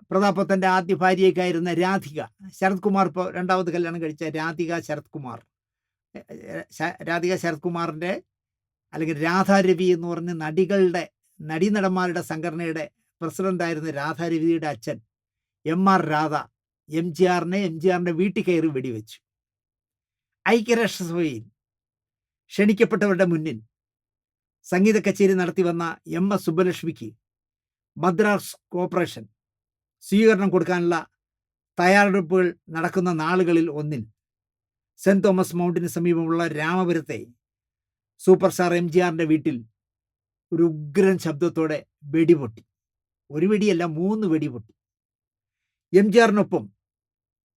പ്രതാപത്തിൻ്റെ ആദ്യ ഭാര്യയ്ക്കായിരുന്ന രാധിക, ശരത് കുമാർ ഇപ്പോൾ രണ്ടാമത് കല്യാണം കഴിച്ച രാധിക ശരത് കുമാറിൻ്റെ അല്ലെങ്കിൽ രാധാരവി എന്ന് പറഞ്ഞ നടീനടന്മാരുടെ സംഘടനയുടെ പ്രസിഡൻ്റായിരുന്ന രാധാരവിയുടെ അച്ഛൻ എം.ആർ. രാധ എംജിആറിൻ്റെ വീട്ടിൽ കയറി വെടിവെച്ചു. ഐക്യരാഷ്ട്രസഭയിൽ ക്ഷണിക്കപ്പെട്ടവരുടെ മുന്നിൽ സംഗീത കച്ചേരി നടത്തി വന്ന എം.എസ്. സുബ്ബലക്ഷ്മിക്ക് മദ്രാസ് കോർപ്പറേഷൻ സ്വീകരണം കൊടുക്കാനുള്ള തയ്യാറെടുപ്പുകൾ നടക്കുന്ന നാളുകളിൽ ഒന്നിൽ സെൻറ് തോമസ് മൗണ്ടിന് സമീപമുള്ള രാമപുരത്തെ സൂപ്പർ സ്റ്റാർ എംജിആറിൻ്റെ വീട്ടിൽ ഒരു ഉഗ്രൻ ശബ്ദത്തോടെ വെടിപൊട്ടി. ഒരു വെടിയല്ല, 3 വെടി പൊട്ടി. എംജിആറിനൊപ്പം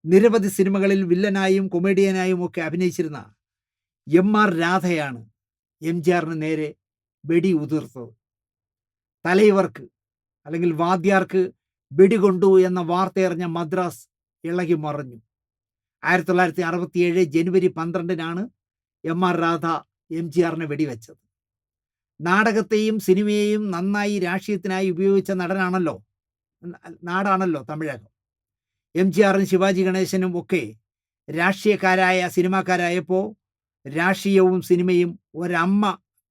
നിരവധി സിനിമകളിൽ വില്ലനായും കൊമേഡിയനായും ഒക്കെ അഭിനയിച്ചിരുന്ന എം.ആർ. രാധയാണ് എംജിആറിന് നേരെ വെടി ഉതിർത്തത്. തലൈവർക്ക് അല്ലെങ്കിൽ വാദ്യാർക്ക് വെടികൊണ്ടു എന്ന വാർത്തയറിഞ്ഞ മദ്രാസ് ഇളകി മറിഞ്ഞു. 1967 ജനുവരി 12-നാണ് എം.ആർ. രാധ എംജിആറിനെ വെടിവെച്ചത്. നാടകത്തെയും സിനിമയെയും നന്നായി രാഷ്ട്രീയത്തിനായി ഉപയോഗിച്ച നാടാണല്ലോ തമിഴകം. എംജിആറും ശിവാജി ഗണേശനും ഒക്കെ രാഷ്ട്രീയക്കാരായ സിനിമാക്കാരായപ്പോൾ രാഷ്ട്രീയവും സിനിമയും ഒരമ്മ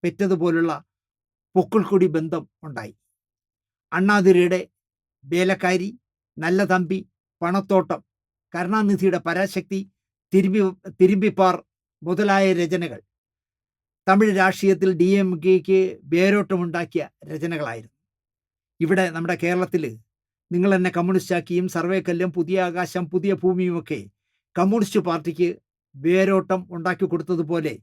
പെറ്റതുപോലുള്ള പൊക്കിൾക്കൊടി ബന്ധം ഉണ്ടായി. അണ്ണാദുരൈയുടെ വേലക്കാരി, നല്ല തമ്പി, പണത്തോട്ടം, കരുണാനിധിയുടെ പരാശക്തി, തിരുമ്പിപ്പാർ മുതലായ രചനകൾ തമിഴ് രാഷ്ട്രീയത്തിൽ DMKയ്ക്ക് വേരോട്ടമുണ്ടാക്കിയ രചനകളായിരുന്നു. ഇവിടെ നമ്മുടെ കേരളത്തിൽ നിങ്ങൾ എന്നെ കമ്മ്യൂണിസ്റ്റാക്കിയും സർവേക്കല്ലും പുതിയ ആകാശം പുതിയ ഭൂമിയുമൊക്കെ കമ്മ്യൂണിസ്റ്റ് പാർട്ടിക്ക് വേരോട്ടം ഉണ്ടാക്കി കൊടുത്തതുപോലെ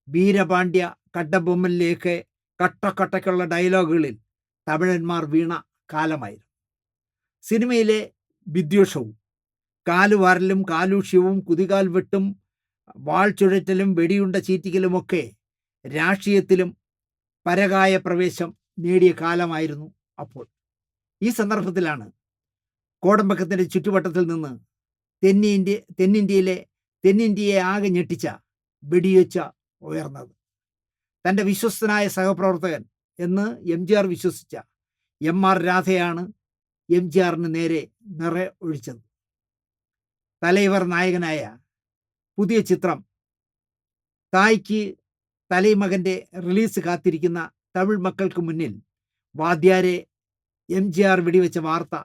വീരപാണ്ഡ്യ കട്ടബൊമ്മനിലേക്ക് കട്ടക്കട്ടയ്ക്കുള്ള ഡയലോഗുകളിൽ തമിഴന്മാർ വീണ കാലമായിരുന്നു. സിനിമയിലെ വിദ്വേഷവും കാലുവാരലും കാലൂഷ്യവും കുതികാൽ വെട്ടും വാൾ ചുഴറ്റലും വെടിയുണ്ട ചീറ്റിക്കലുമൊക്കെ രാഷ്ട്രീയത്തിലും പരകായ പ്രവേശം നേടിയ കാലമായിരുന്നു അപ്പോൾ. ഈ സന്ദർഭത്തിലാണ് കോടമ്പക്കത്തിൻ്റെ ചുറ്റുവട്ടത്തിൽ നിന്ന് തെന്നിന്ത്യയെ ആകെ ഞെട്ടിച്ച വെടിയൊച്ച ഉയർന്നത്. തൻ്റെ വിശ്വസ്തനായ സഹപ്രവർത്തകൻ എന്ന് എംജിആർ വിശ്വസിച്ച എം.ആർ. രാധയാണ് എംജിആറിന് നേരെ നിറ ഒഴിച്ചത്. തലൈവർ നായകനായ പുതിയ ചിത്രം തായ്ക്ക് തലൈമകൻ്റെ റിലീസ് കാത്തിരിക്കുന്ന തമിഴ് മക്കൾക്ക് മുന്നിൽ വാദ്യാരെ എംജിആർ വെടിവെച്ച വാർത്ത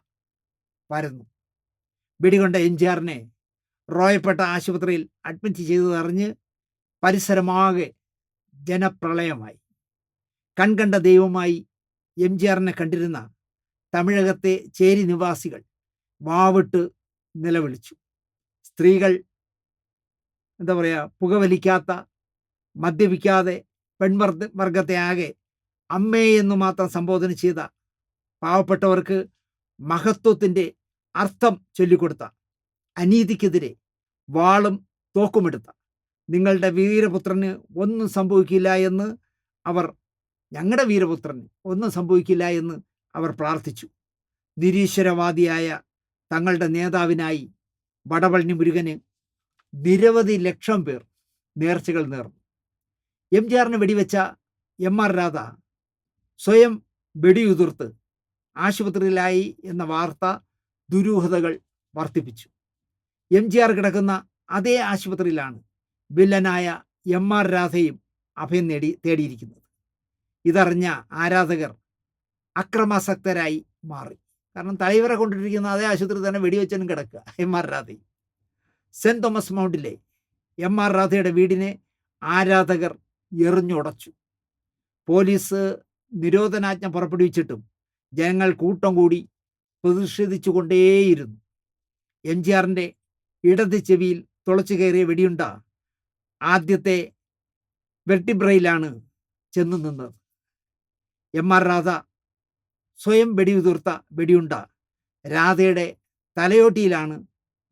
പരന്നു. വെടികൊണ്ട എംജിആറിനെ റോയപ്പെട്ട ആശുപത്രിയിൽ അഡ്മിറ്റ് ചെയ്തതറിഞ്ഞ് പരിസരമാകെ ജനപ്രളയമായി. കൺകണ്ട ദൈവമായി എംജിആറിനെ കണ്ടിരുന്ന തമിഴകത്തെ ചേരി നിവാസികൾ വാവിട്ട് നിലവിളിച്ചു. സ്ത്രീകൾ പുകവലിക്കാത്ത, മദ്യപിക്കാതെ പെൺവർഗത്തെ ആകെ അമ്മേ എന്നു മാത്രം സംബോധന ചെയ്ത, പാവപ്പെട്ടവർക്ക് മഹത്വത്തിൻ്റെ അർത്ഥം ചൊല്ലിക്കൊടുത്ത, അനീതിക്കെതിരെ വാളും തോക്കുമെടുത്ത നിങ്ങളുടെ വീരപുത്രന് ഒന്നും സംഭവിക്കില്ല എന്ന് ഞങ്ങളുടെ വീരപുത്രന് ഒന്നും സംഭവിക്കില്ല എന്ന് അവർ പ്രാർത്ഥിച്ചു. നിരീശ്വരവാദിയായ തങ്ങളുടെ നേതാവിനായി വടപളനി മുരുകന് നിരവധി ലക്ഷം പേർ നേർച്ചകൾ നേർന്നു. എംജിആറിന് വെടിവെച്ച എം.ആർ. രാധ സ്വയം വെടിയുതിർത്ത് ആശുപത്രിയിലായി എന്ന വാർത്ത ദുരൂഹതകൾ വർദ്ധിപ്പിച്ചു. എംജിആർ കിടക്കുന്ന അതേ ആശുപത്രിയിലാണ് വില്ലനായ എം.ആർ. രാധയും അഭയം തേടിയിരിക്കുന്നത്. ഇതറിഞ്ഞ ആരാധകർ അക്രമാസക്തരായി മാറി. കാരണം തലൈവരെ കൊണ്ടിരിക്കുന്ന അതേ ആശുപത്രി തന്നെ വെടിവെച്ചനും കിടക്കുക എം.ആർ. രാധയും. Saint Thomas മൗണ്ടിലെ എം.ആർ. രാധയുടെ വീടിനെ ആരാധകർ എറിഞ്ഞുടച്ചു. പോലീസ് നിരോധനാജ്ഞ പുറപ്പെടുവിച്ചിട്ടും ജനങ്ങൾ കൂട്ടം കൂടി പ്രതിഷേധിച്ചുകൊണ്ടേയിരുന്നു. എംജിആറിൻ്റെ ഇടത് ചെവിയിൽ തുളച്ചു കയറിയ വെടിയുണ്ട ആദ്യത്തെ വെർട്ടിബ്രയിലാണ് ചെന്നു നിന്നത്. എം.ആർ. രാധ സ്വയം വെടിയുതിർത്ത വെടിയുണ്ട രാധയുടെ തലയോട്ടിയിലാണ്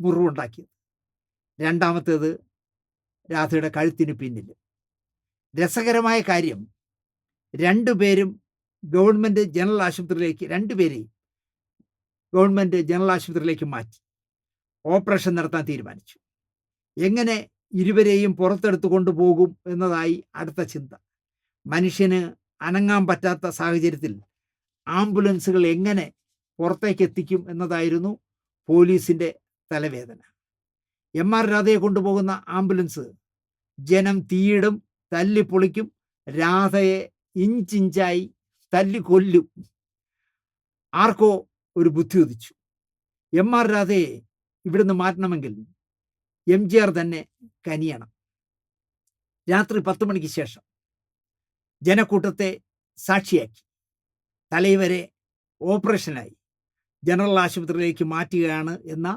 മുറിവുണ്ടാക്കിയത്. രണ്ടാമത്തേത് രാധയുടെ കഴുത്തിന് പിന്നിൽ. രസകരമായ കാര്യം, രണ്ടുപേരെയും ഗവൺമെൻറ് ജനറൽ ആശുപത്രിയിലേക്ക് മാറ്റി ഓപ്പറേഷൻ നടത്താൻ തീരുമാനിച്ചു. എങ്ങനെ ഇരുവരെയും പുറത്തെടുത്തു കൊണ്ടുപോകും എന്നതായി അടുത്ത ചിന്ത. മനുഷ്യന് അനങ്ങാൻ പറ്റാത്ത സാഹചര്യത്തിൽ ആംബുലൻസുകൾ എങ്ങനെ പുറത്തേക്ക് എത്തിക്കും എന്നതായിരുന്നു പോലീസിൻ്റെ തലവേദന. എം.ആർ. രാധയെ കൊണ്ടുപോകുന്ന ആംബുലൻസ് ജനം തീയിടും, തല്ലിപ്പൊളിക്കും, രാധയെ ഇഞ്ചിഞ്ചായി തല്ലിക്കൊല്ലും. ആർക്കോ ഒരു ബുദ്ധി ഉദിച്ചു. എം.ആർ. രാധയെ ഇവിടുന്ന് മാറ്റണമെങ്കിൽ എം.ജി.ആർ. തന്നെ കനിയണം. രാത്രി 10 മണിക്ക് ശേഷം ജനക്കൂട്ടത്തെ സാക്ഷിയാക്കി തലൈവരെ ഓപ്പറേഷനായി ജനറൽ ആശുപത്രിയിലേക്ക് മാറ്റുകയാണ് എന്ന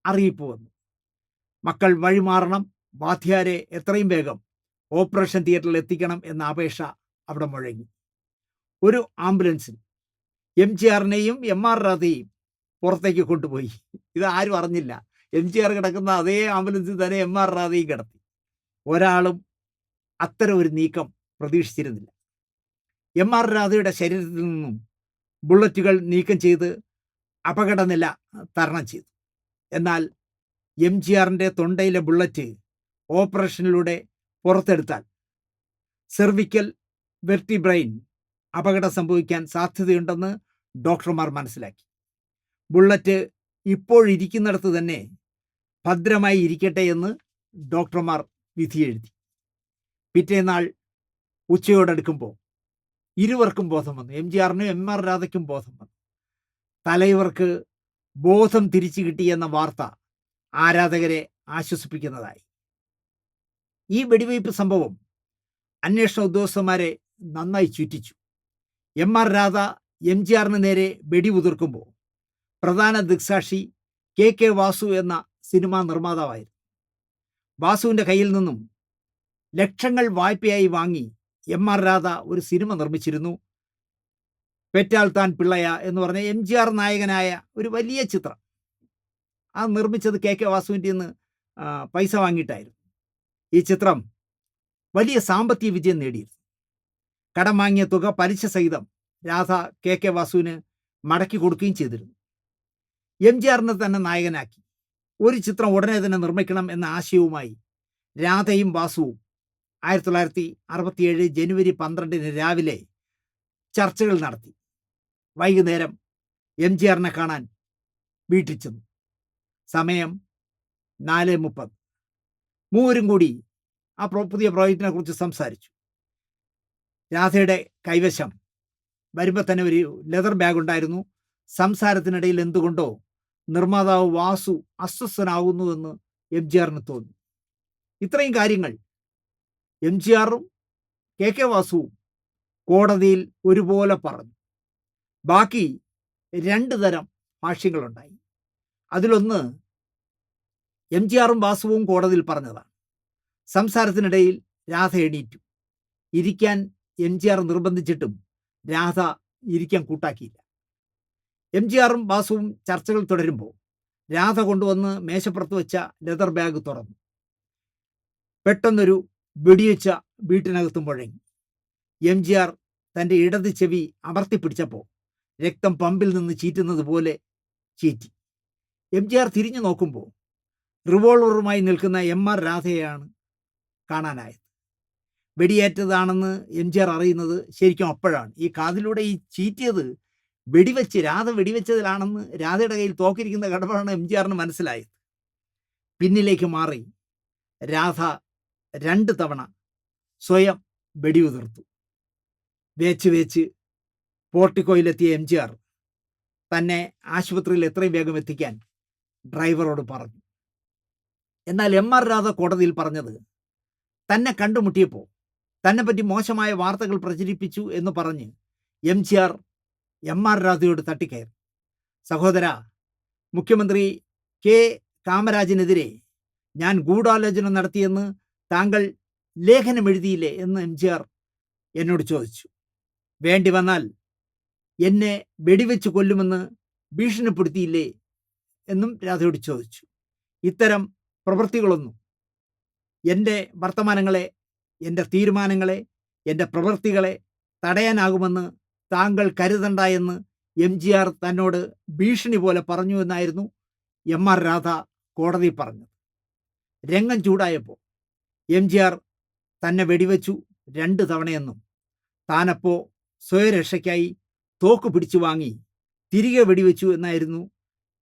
അറിയിപ്പ് വന്നു. മക്കൾ വഴിമാറണം, വാദ്യാരെ എത്രയും വേഗം ഓപ്പറേഷൻ തിയേറ്ററിൽ എത്തിക്കണം എന്ന അപേക്ഷ അവിടെ മുഴങ്ങി. ഒരു ആംബുലൻസിൽ എം.ജി.ആറിനെയും എം.ആർ. രാധയെയും പുറത്തേക്ക് കൊണ്ടുപോയി. ഇത് ആരും അറിഞ്ഞില്ല. എം.ജി.ആർ. കിടക്കുന്ന അതേ ആംബുലൻസിൽ തന്നെ എം.ആർ. രാധയും കിടത്തി. ഒരാളും അത്തരം ഒരു നീക്കം പ്രതീക്ഷിച്ചിരുന്നില്ല. എം.ആർ. രാധയുടെ ശരീരത്തിൽ നിന്നും ബുള്ളറ്റുകൾ നീക്കം ചെയ്ത് അപകടനില തരണം ചെയ്തു. എന്നാൽ എം.ജി.ആറിൻ്റെ തൊണ്ടയിലെ ബുള്ളറ്റ് ഓപ്പറേഷനിലൂടെ പുറത്തെടുത്താൽ സെർവിക്കൽ വെർട്ടിബ്രയിൽ അപകടം സംഭവിക്കാൻ സാധ്യതയുണ്ടെന്ന് ഡോക്ടർമാർ മനസ്സിലാക്കി. ബുള്ളറ്റ് ഇപ്പോഴിരിക്കുന്നിടത്ത് തന്നെ ഭദ്രമായി ഇരിക്കട്ടെ എന്ന് ഡോക്ടർമാർ വിധിയെഴുതി. പിറ്റേന്നാൾ ഉച്ചയോടടുക്കുമ്പോൾ ഇരുവർക്കും ബോധം വന്നു. എം.ജി.ആറിനും എം.ആർ. രാധയ്ക്കും ബോധം വന്നു. തലൈവർക്ക് ബോധം തിരിച്ചു കിട്ടിയെന്ന വാർത്ത ആരാധകരെ ആശ്വസിപ്പിക്കുന്നതായി. ഈ വെടിവയ്പ് സംഭവം അന്വേഷണ ഉദ്യോഗസ്ഥന്മാരെ നന്നായി ചുറ്റിച്ചു. എം.ആർ. രാധ എം.ജി.ആറിന് നേരെ വെടിയുതിർക്കുമ്പോൾ പ്രധാന ദൃക്സാക്ഷി കെ വാസു എന്ന സിനിമാ നിർമ്മാതാവായിരുന്നു. വാസുവിൻ്റെ കയ്യിൽ നിന്നും ലക്ഷങ്ങൾ വായ്പയായി വാങ്ങി എം.ആർ. രാധ ഒരു സിനിമ നിർമ്മിച്ചിരുന്നു. പെറ്റാൽ താൻ പിള്ളയ എന്ന് പറഞ്ഞ എം.ജി.ആർ. നായകനായ ഒരു വലിയ ചിത്രം. അത് നിർമ്മിച്ചത് കെ വാസുവിൻ്റെ നിന്ന് പൈസ വാങ്ങിയിട്ടായിരുന്നു. ഈ ചിത്രം വലിയ സാമ്പത്തിക വിജയം നേടിയിരുന്നു. കടം വാങ്ങിയ തുക പലിശ സഹിതം രാധ കെ വാസുവിന് മടക്കി കൊടുക്കുകയും ചെയ്തിരുന്നു. എം.ജി.ആറിനെ തന്നെ നായകനാക്കി ഒരു ചിത്രം ഉടനെ തന്നെ നിർമ്മിക്കണം എന്ന ആശയവുമായി രാധയും വാസുവും 1967 ജനുവരി 12 രാവിലെ ചർച്ചകൾ നടത്തി. വൈകുന്നേരം എം.ജി.ആറിനെ കാണാൻ വീട്ടിൽ ചെന്നു. സമയം 4:30. മൂവരും കൂടി ആ പുതിയ പ്രോജക്റ്റിനെ കുറിച്ച് സംസാരിച്ചു. രാധയുടെ കൈവശം വരുമ്പോൾ തന്നെ ഒരു ലെതർ ബാഗ് ഉണ്ടായിരുന്നു. സംസാരത്തിനിടയിൽ എന്തുകൊണ്ടോ നിർമ്മാതാവ് വാസു അസ്വസ്ഥനാകുന്നുവെന്ന് എം.ജി.ആറിന് തോന്നി. ഇത്രയും കാര്യങ്ങൾ എം.ജി.ആറും കെ വാസുവും കോടതിയിൽ ഒരുപോലെ പറഞ്ഞു. ബാക്കി 2 തരം ഭാഷ്യങ്ങളുണ്ടായി. അതിലൊന്ന് എം.ജി.ആറും വാസുവും കോടതിയിൽ പറഞ്ഞതാണ്. സംസാരത്തിനിടയിൽ രാധ എണീറ്റു. ഇരിക്കാൻ എം.ജി.ആർ. നിർബന്ധിച്ചിട്ടും രാധ ഇരിക്കാൻ കൂട്ടാക്കിയില്ല. എം.ജി.ആറും വാസുവും ചർച്ചകൾ തുടരുമ്പോൾ രാധ കൊണ്ടുവന്ന് മേശപ്പുറത്ത് വെച്ച ലെതർ ബാഗ് തുറന്നു. പെട്ടെന്നൊരു വെടിവെച്ച വീട്ടിനകത്ത് മുഴങ്ങി. എം.ജി.ആർ. തൻ്റെ ഇടത് ചെവി അമർത്തിപ്പിടിച്ചപ്പോൾ രക്തം പമ്പിൽ നിന്ന് ചീറ്റുന്നത് പോലെ ചീറ്റി. എം.ജി.ആർ. തിരിഞ്ഞു നോക്കുമ്പോൾ റിവോൾവറുമായി നിൽക്കുന്ന എം.ആർ. രാധയെയാണ് കാണാനായത്. വെടിയേറ്റതാണെന്ന് എംജിആർ അറിയുന്നത് ശരിക്കും അപ്പോഴാണ്. ഈ കാതിലൂടെ ഈ ചീറ്റിയത് രാധ വെടിവെച്ചതിലാണെന്ന്, രാധയുടെ കയ്യിൽ തോക്കിരിക്കുന്ന ഘട്ടമാണ് എംജിആറിന് മനസ്സിലായത്. പിന്നിലേക്ക് മാറി രാധ 2 തവണ സ്വയം വെടിയുതിർത്തു. വേച്ച് പോർട്ടിക്കോയിലെത്തിയ എംജിആർ തന്നെ ആശുപത്രിയിൽ എത്രയും വേഗം എത്തിക്കാൻ ഡ്രൈവറോട് പറഞ്ഞു. എന്നാൽ എം.ആർ. രാധ കോടതിയിൽ പറഞ്ഞത് തന്നെ കണ്ടുമുട്ടിയപ്പോൾ തന്നെപ്പറ്റി മോശമായ വാർത്തകൾ പ്രചരിപ്പിച്ചു എന്ന് പറഞ്ഞ് എംജിആർ എം.ആർ. രാധയോട് തട്ടിക്കയറി. സഹോദര, മുഖ്യമന്ത്രി കെ കാമരാജിനെതിരെ ഞാൻ ഗൂഢാലോചന നടത്തിയെന്ന് താങ്കൾ ലേഖനം എഴുതിയില്ലേ എന്ന് എംജിആർ എന്നോട് ചോദിച്ചു. വേണ്ടി വന്നാൽ എന്നെ വെടിവെച്ച് കൊല്ലുമെന്ന് ഭീഷണിപ്പെടുത്തിയില്ലേ എന്നും രാധയോട് ചോദിച്ചു. ഇത്തരം പ്രവൃത്തികളൊന്നും എൻ്റെ വർത്തമാനങ്ങളെ, എൻ്റെ തീരുമാനങ്ങളെ, എൻ്റെ പ്രവൃത്തികളെ തടയാനാകുമെന്ന് താങ്കൾ കരുതണ്ട എന്ന് എംജിആർ തന്നോട് ഭീഷണി പോലെ പറഞ്ഞു എന്നായിരുന്നു എം.ആർ. രാധ കോടതി പറഞ്ഞത്. രംഗം ചൂടായപ്പോൾ എംജിആർ തന്നെ വെടിവെച്ചു 2 തവണയെന്നും താനപ്പോൾ സ്വയരക്ഷയ്ക്കായി തോക്ക് പിടിച്ചു വാങ്ങി തിരികെ വെടിവെച്ചു എന്നായിരുന്നു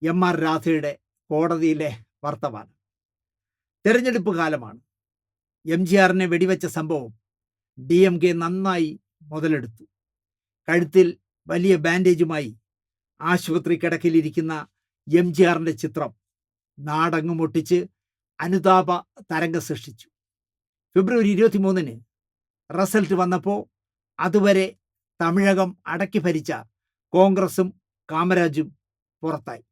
എം.ആർ. രാധയുടെ കോടതിയിലെ വർത്തമാനം. തെരഞ്ഞെടുപ്പ് കാലമാണ്. എംജിആറിനെ വെടിവെച്ച സംഭവം DMK നന്നായി മുതലെടുത്തു. കഴുത്തിൽ വലിയ ബാൻഡേജുമായി ആശുപത്രി കിടക്കയിലിരിക്കുന്ന എംജിആറിൻ്റെ ചിത്രം നാടെങ്ങും ഒട്ടിച്ച് അനുതാപ തരംഗം സൃഷ്ടിച്ചു. ഫെബ്രുവരി 23-ന് റിസൾട്ട് വന്നപ്പോൾ അതുവരെ തമിഴകം അടക്കി ഭരിച്ച കോൺഗ്രസും കാമരാജും പുറത്തായി.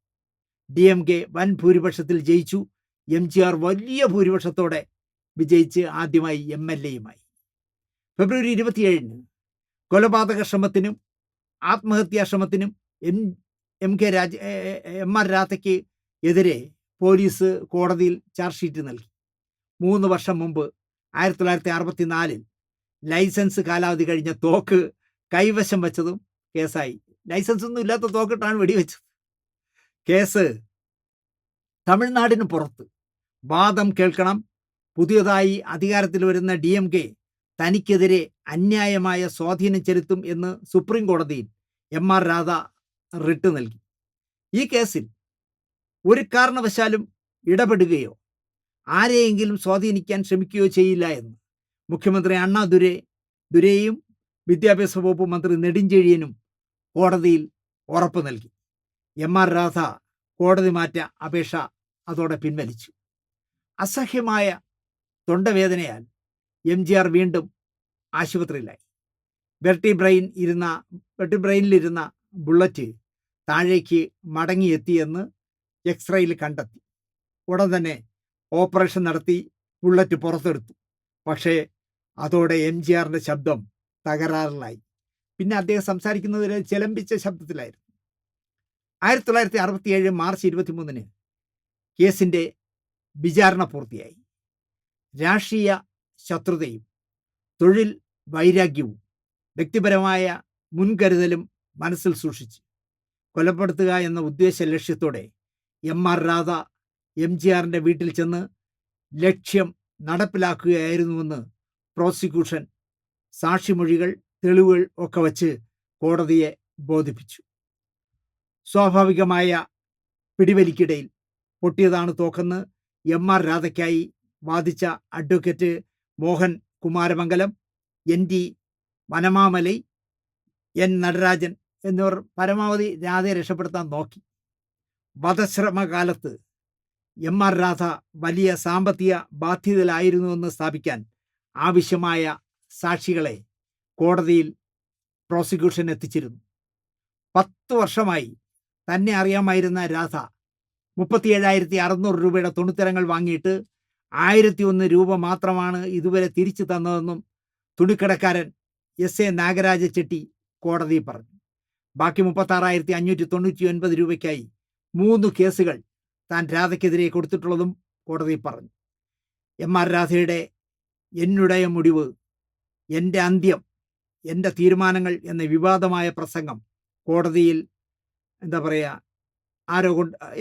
DMK വൻ ഭൂരിപക്ഷത്തിൽ ജയിച്ചു. എംജിആർ വലിയ ഭൂരിപക്ഷത്തോടെ വിജയിച്ച് ആദ്യമായി MLA-യുമായി. ഫെബ്രുവരി 27-ന് കൊലപാതക ശ്രമത്തിനും ആത്മഹത്യാശ്രമത്തിനും എം.ആർ. രാധയ്ക്ക് എതിരെ പോലീസ് കോടതിയിൽ ചാർജ് ഷീറ്റ് നൽകി. 3 വർഷം മുമ്പ് 1964-ൽ ലൈസൻസ് കാലാവധി കഴിഞ്ഞ തോക്ക് കൈവശം വെച്ചതും കേസായി. ലൈസൻസ് ഒന്നും ഇല്ലാത്ത തോക്കിട്ടാണ് വെടിവെച്ചത്. കേസ് തമിഴ്നാടിന് പുറത്ത്. വാദം കേൾക്കണം. പുതിയതായി അധികാരത്തിൽ വരുന്ന DMK തനിക്കെതിരെ അന്യായമായ സ്വാധീനം ചെലുത്തും എന്ന് സുപ്രീം കോടതിയിൽ എം.ആർ. രാധ റിട്ട് നൽകി. ഈ കേസിൽ ഒരു കാരണവശാലും ഇടപെടുകയോ ആരെയെങ്കിലും സ്വാധീനിക്കാൻ ശ്രമിക്കുകയോ ചെയ്യില്ല എന്ന് മുഖ്യമന്ത്രി അണ്ണാ ദുരൈയും വിദ്യാഭ്യാസ വകുപ്പ് മന്ത്രി നെടുഞ്ചെഴിയനും കോടതിയിൽ ഉറപ്പ് നൽകി. എം.ആർ. രാധ കോടതി മാറ്റ അപേക്ഷ അതോടെ പിൻവലിച്ചു. അസഹ്യമായ തൊണ്ടവേദനയാൽ എംജിആർ വീണ്ടും ആശുപത്രിയിലായി. വെർട്ടിബ്രെയിനിലിരുന്ന ബുള്ളറ്റ് താഴേക്ക് മടങ്ങിയെത്തിയെന്ന് എക്സ്റേയിൽ കണ്ടെത്തി. ഉടൻ തന്നെ ഓപ്പറേഷൻ നടത്തി ബുള്ളറ്റ് പുറത്തെടുത്തു. പക്ഷേ അതോടെ എംജിആറിൻ്റെ ശബ്ദം തകരാറിലായി. പിന്നെ അദ്ദേഹം സംസാരിക്കുന്നത് ചിലമ്പിച്ച ശബ്ദത്തിലായിരുന്നു. 1967 മാർച്ച് 23-ന് കേസിൻ്റെ വിചാരണ പൂർത്തിയായി. രാഷ്ട്രീയ ശത്രുതയും തൊഴിൽ വൈരാഗ്യവും വ്യക്തിപരമായ മുൻകരുതലും മനസ്സിൽ സൂക്ഷിച്ച് കൊലപ്പെടുത്തുക എന്ന ഉദ്ദേശ ലക്ഷ്യത്തോടെ എം.ആർ. രാധ എംജിആറിൻ്റെ വീട്ടിൽ ചെന്ന് ലക്ഷ്യം നടപ്പിലാക്കുകയായിരുന്നുവെന്ന് പ്രോസിക്യൂഷൻ സാക്ഷിമൊഴികൾ, തെളിവുകൾ ഒക്കെ വച്ച് കോടതിയെ ബോധിപ്പിച്ചു. സ്വാഭാവികമായ പിടിവലിക്കിടയിൽ പൊട്ടിയതാണ് തോക്കെന്ന് എം.ആർ. രാധയ്ക്കായി വാദിച്ച advocate Mohan Kumaramangalam, NT Vanamamalai, N Natarajan എന്നിവർ പരമാവധി രാധയെ രക്ഷപ്പെടുത്താൻ നോക്കി. വധശ്രമകാലത്ത് എം.ആർ. രാധ വലിയ സാമ്പത്തിക ബാധ്യതയിലായിരുന്നുവെന്ന് സ്ഥാപിക്കാൻ ആവശ്യമായ സാക്ഷികളെ കോടതിയിൽ പ്രോസിക്യൂഷൻ എത്തിച്ചിരുന്നു. 10 വർഷമായി തന്നെ അറിയാമായിരുന്ന രാധ 37,600 രൂപയുടെ തുണിത്തരങ്ങൾ വാങ്ങിയിട്ട് 1,001 രൂപ മാത്രമാണ് ഇതുവരെ തിരിച്ചു തന്നതെന്നും തുണിക്കടക്കാരൻ SA നാഗരാജ ചെട്ടി കോടതിയിൽ പറഞ്ഞു. ബാക്കി 36,599 രൂപയ്ക്കായി 3 കേസുകൾ താൻ രാധയ്ക്കെതിരെ കൊടുത്തിട്ടുള്ളതും കോടതിയിൽ പറഞ്ഞു. എം.ആർ. രാധയുടെ എന്നുടയ മുടിവ്, എൻ്റെ അന്ത്യം, എൻ്റെ തീരുമാനങ്ങൾ എന്ന വിവാദമായ പ്രസംഗം കോടതിയിൽ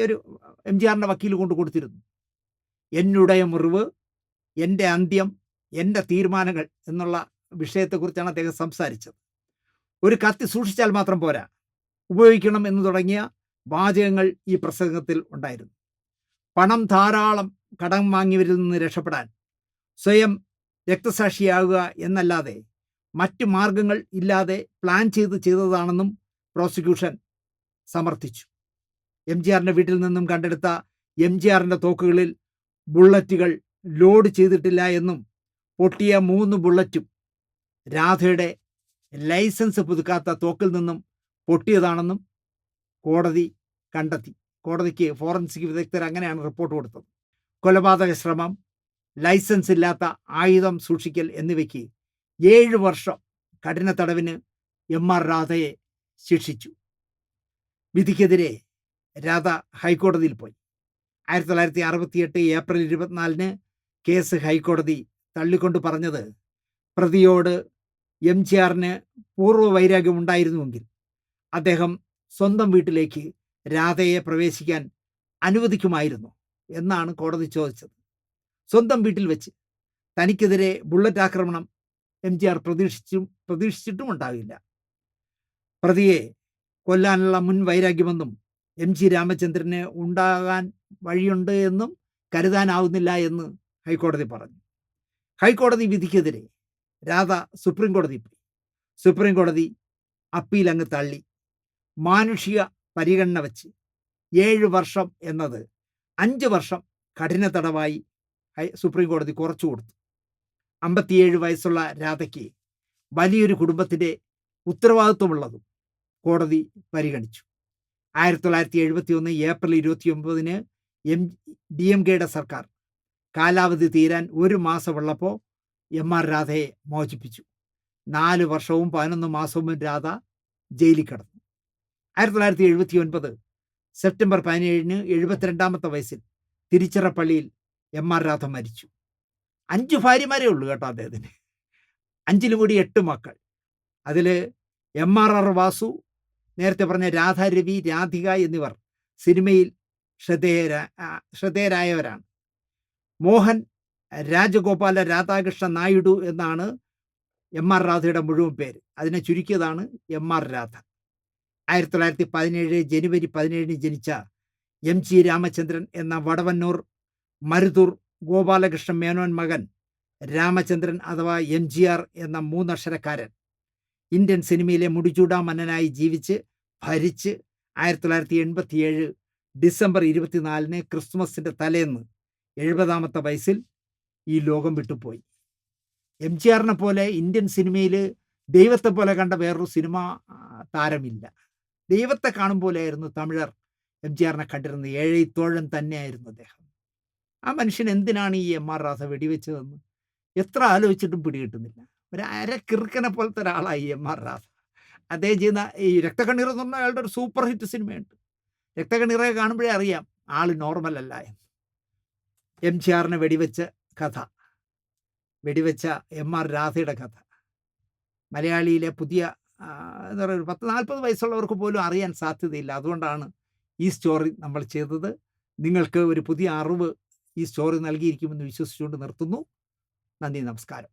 ഒരു എംജിആറിൻ്റെ വക്കീൽ കൊണ്ട് കൊടുത്തിരുന്നു. എന്നുടയ മുറിവ്, എൻ്റെ അന്ത്യം, എൻ്റെ തീരുമാനങ്ങൾ എന്നുള്ള വിഷയത്തെക്കുറിച്ചാണ് അദ്ദേഹം സംസാരിച്ചത്. ഒരു കത്തി സൂക്ഷിച്ചാൽ മാത്രം പോരാ, ഉപയോഗിക്കണം എന്ന് തുടങ്ങിയ വാചകങ്ങൾ ഈ പ്രസംഗത്തിൽ ഉണ്ടായിരുന്നു. പണം ധാരാളം കടം വാങ്ങിയവരിൽ നിന്ന് രക്ഷപ്പെടാൻ സ്വയം രക്തസാക്ഷിയാകുക എന്നല്ലാതെ മറ്റ് മാർഗങ്ങൾ ഇല്ലാതെ പ്ലാൻ ചെയ്തതാണെന്നും പ്രോസിക്യൂഷൻ സമർത്ഥിച്ചു. എംജിആറിൻ്റെ വീട്ടിൽ നിന്നും കണ്ടെടുത്ത എംജിആറിൻ്റെ തോക്കുകളിൽ ബുള്ളറ്റുകൾ ലോഡ് ചെയ്തിട്ടില്ല എന്നും പൊട്ടിയ 3 ബുള്ളറ്റും രാധയുടെ ലൈസൻസ് പുതുക്കാത്ത തോക്കിൽ നിന്നും പൊട്ടിയതാണെന്നും കോടതി കണ്ടെത്തി. കോടതിക്ക് ഫോറൻസിക് വിദഗ്ധർ അങ്ങനെയാണ് റിപ്പോർട്ട് കൊടുത്തത്. കൊലപാതക ശ്രമം, ലൈസൻസ് ഇല്ലാത്ത ആയുധം സൂക്ഷിക്കൽ എന്നിവയ്ക്ക് 7 വർഷം കഠിന തടവിന് എം.ആർ. രാധയെ ശിക്ഷിച്ചു. വിധിക്കെതിരെ രാധ ഹൈക്കോടതിയിൽ പോയി. 1968 ഏപ്രിൽ 24 കേസ് ഹൈക്കോടതി തള്ളിക്കൊണ്ട് പറഞ്ഞത്, പ്രതിയോട് എംജിആറിന് പൂർവ്വ വൈരാഗ്യം ഉണ്ടായിരുന്നുവെങ്കിൽ അദ്ദേഹം സ്വന്തം വീട്ടിലേക്ക് രാധയെ പ്രവേശിക്കാൻ അനുവദിക്കുമായിരുന്നു എന്നാണ് കോടതി ചോദിച്ചത്. സ്വന്തം വീട്ടിൽ വെച്ച് തനിക്കെതിരെ ബുള്ളറ്റ് ആക്രമണം എംജിആർ പ്രതീക്ഷിച്ചിട്ടും ഉണ്ടാകില്ല. പ്രതിയെ കൊല്ലാനുള്ള മുൻ വൈരാഗ്യമൊന്നും എം.ജി. രാമചന്ദ്രന് ഉണ്ടാകാൻ വഴിയുണ്ട് എന്നും കരുതാനാവുന്നില്ല എന്ന് ഹൈക്കോടതി പറഞ്ഞു. ഹൈക്കോടതി വിധിക്കെതിരെ രാധ സുപ്രീം കോടതി പോയി. സുപ്രീം കോടതി അപ്പീൽ അങ്ങ് തള്ളി. മാനുഷിക പരിഗണന വെച്ച് 7 വർഷം എന്നത് 5 വർഷം കഠിന തടവായി സുപ്രീം കോടതി കുറച്ചു കൊടുത്തു. 57 വയസ്സുള്ള രാധയ്ക്ക് വലിയൊരു കുടുംബത്തിൻ്റെ ഉത്തരവാദിത്വമുള്ളതും കോടതി പരിഗണിച്ചു. 1971 ഏപ്രിൽ 29 DMKയുടെ സർക്കാർ കാലാവധി തീരാൻ 1 മാസമുള്ളപ്പോൾ എം.ആർ. രാധയെ മോചിപ്പിച്ചു. 4 വർഷവും 11 മാസവും രാധ ജയിലിൽ കിടന്നു. 1979 സെപ്റ്റംബർ 17 72ാമത്തെ വയസ്സിൽ തിരുച്ചിറപ്പള്ളിയിൽ എം.ആർ. രാധ മരിച്ചു. 5 ഭാര്യമാരേ ഉള്ളൂ കേട്ടോ അദ്ദേഹത്തിന്. 5ലും കൂടി 8 മക്കൾ. അതിൽ എം.ആർ.ആർ. വാസു, നേരത്തെ പറഞ്ഞ രാധാ രവി, രാധിക എന്നിവർ സിനിമയിൽ ശ്രദ്ധേയരായവരാണ്. മോഹൻ രാജഗോപാല രാധാകൃഷ്ണ നായിഡു എന്നാണ് എം.ആർ. രാധയുടെ മുഴുവൻ പേര്. അതിനെ ചുരുക്കിയതാണ് എം.ആർ. രാധ. 1917 ജനുവരി 17 ജനിച്ച എം.ജി. രാമചന്ദ്രൻ എന്ന വടവന്നൂർ മരുതൂർ ഗോപാലകൃഷ്ണൻ മേനോൻ മകൻ രാമചന്ദ്രൻ അഥവാ എം.ജി.ആർ. എന്ന 3 അക്ഷരക്കാരൻ ഇന്ത്യൻ സിനിമയിലെ മുടിചൂടാ മന്നനായി ജീവിച്ച് ഭരിച്ച് 1987 ഡിസംബർ 24 ക്രിസ്മസിൻ്റെ തലേന്ന് 70ാമത്തെ വയസ്സിൽ ഈ ലോകം വിട്ടുപോയി. എം.ജി.ആറിനെ പോലെ ഇന്ത്യൻ സിനിമയിൽ ദൈവത്തെ പോലെ കണ്ട വേറൊരു സിനിമ താരമില്ല. ദൈവത്തെ കാണും പോലെയായിരുന്നു തമിഴർ എം.ജി.ആറിനെ കണ്ടിരുന്നത്. ഏഴൈത്തോഴൻ തന്നെയായിരുന്നു അദ്ദേഹം. ആ മനുഷ്യൻ എന്തിനാണ് ഈ എം.ആർ. രാധ വെടിവെച്ചതെന്ന് എത്ര ആലോചിച്ചിട്ടും പിടികിട്ടുന്നില്ല. ഒരു കിറുക്കനെ പോലത്തെ ഒരാളായി എം.ആർ. രാധ. അദ്ദേഹം ചെയ്യുന്ന ഈ രക്തക്കണ്ണീർ എന്ന് പറഞ്ഞാൽ അയാളുടെ ഒരു സൂപ്പർ ഹിറ്റ് സിനിമയുണ്ട്. രക്തക്കണ്ണീറെ കാണുമ്പോഴേ അറിയാം ആൾ നോർമൽ അല്ല എന്ന്. എം.ജി.ആറിനെ വെടിവെച്ച കഥ, വെടിവെച്ച എം.ആർ. രാധയുടെ കഥ മലയാളിയിലെ പുതിയ എന്താ പറയുക, 10-40 വയസ്സുള്ളവർക്ക് പോലും അറിയാൻ സാധ്യതയില്ല. അതുകൊണ്ടാണ് ഈ സ്റ്റോറി നമ്മൾ ചെയ്തത്. നിങ്ങൾക്ക് ഒരു പുതിയ അറിവ് ഈ സ്റ്റോറി നൽകിയിരിക്കുമെന്ന് വിശ്വസിച്ചുകൊണ്ട് നിർത്തുന്നു. നന്ദി, നമസ്കാരം.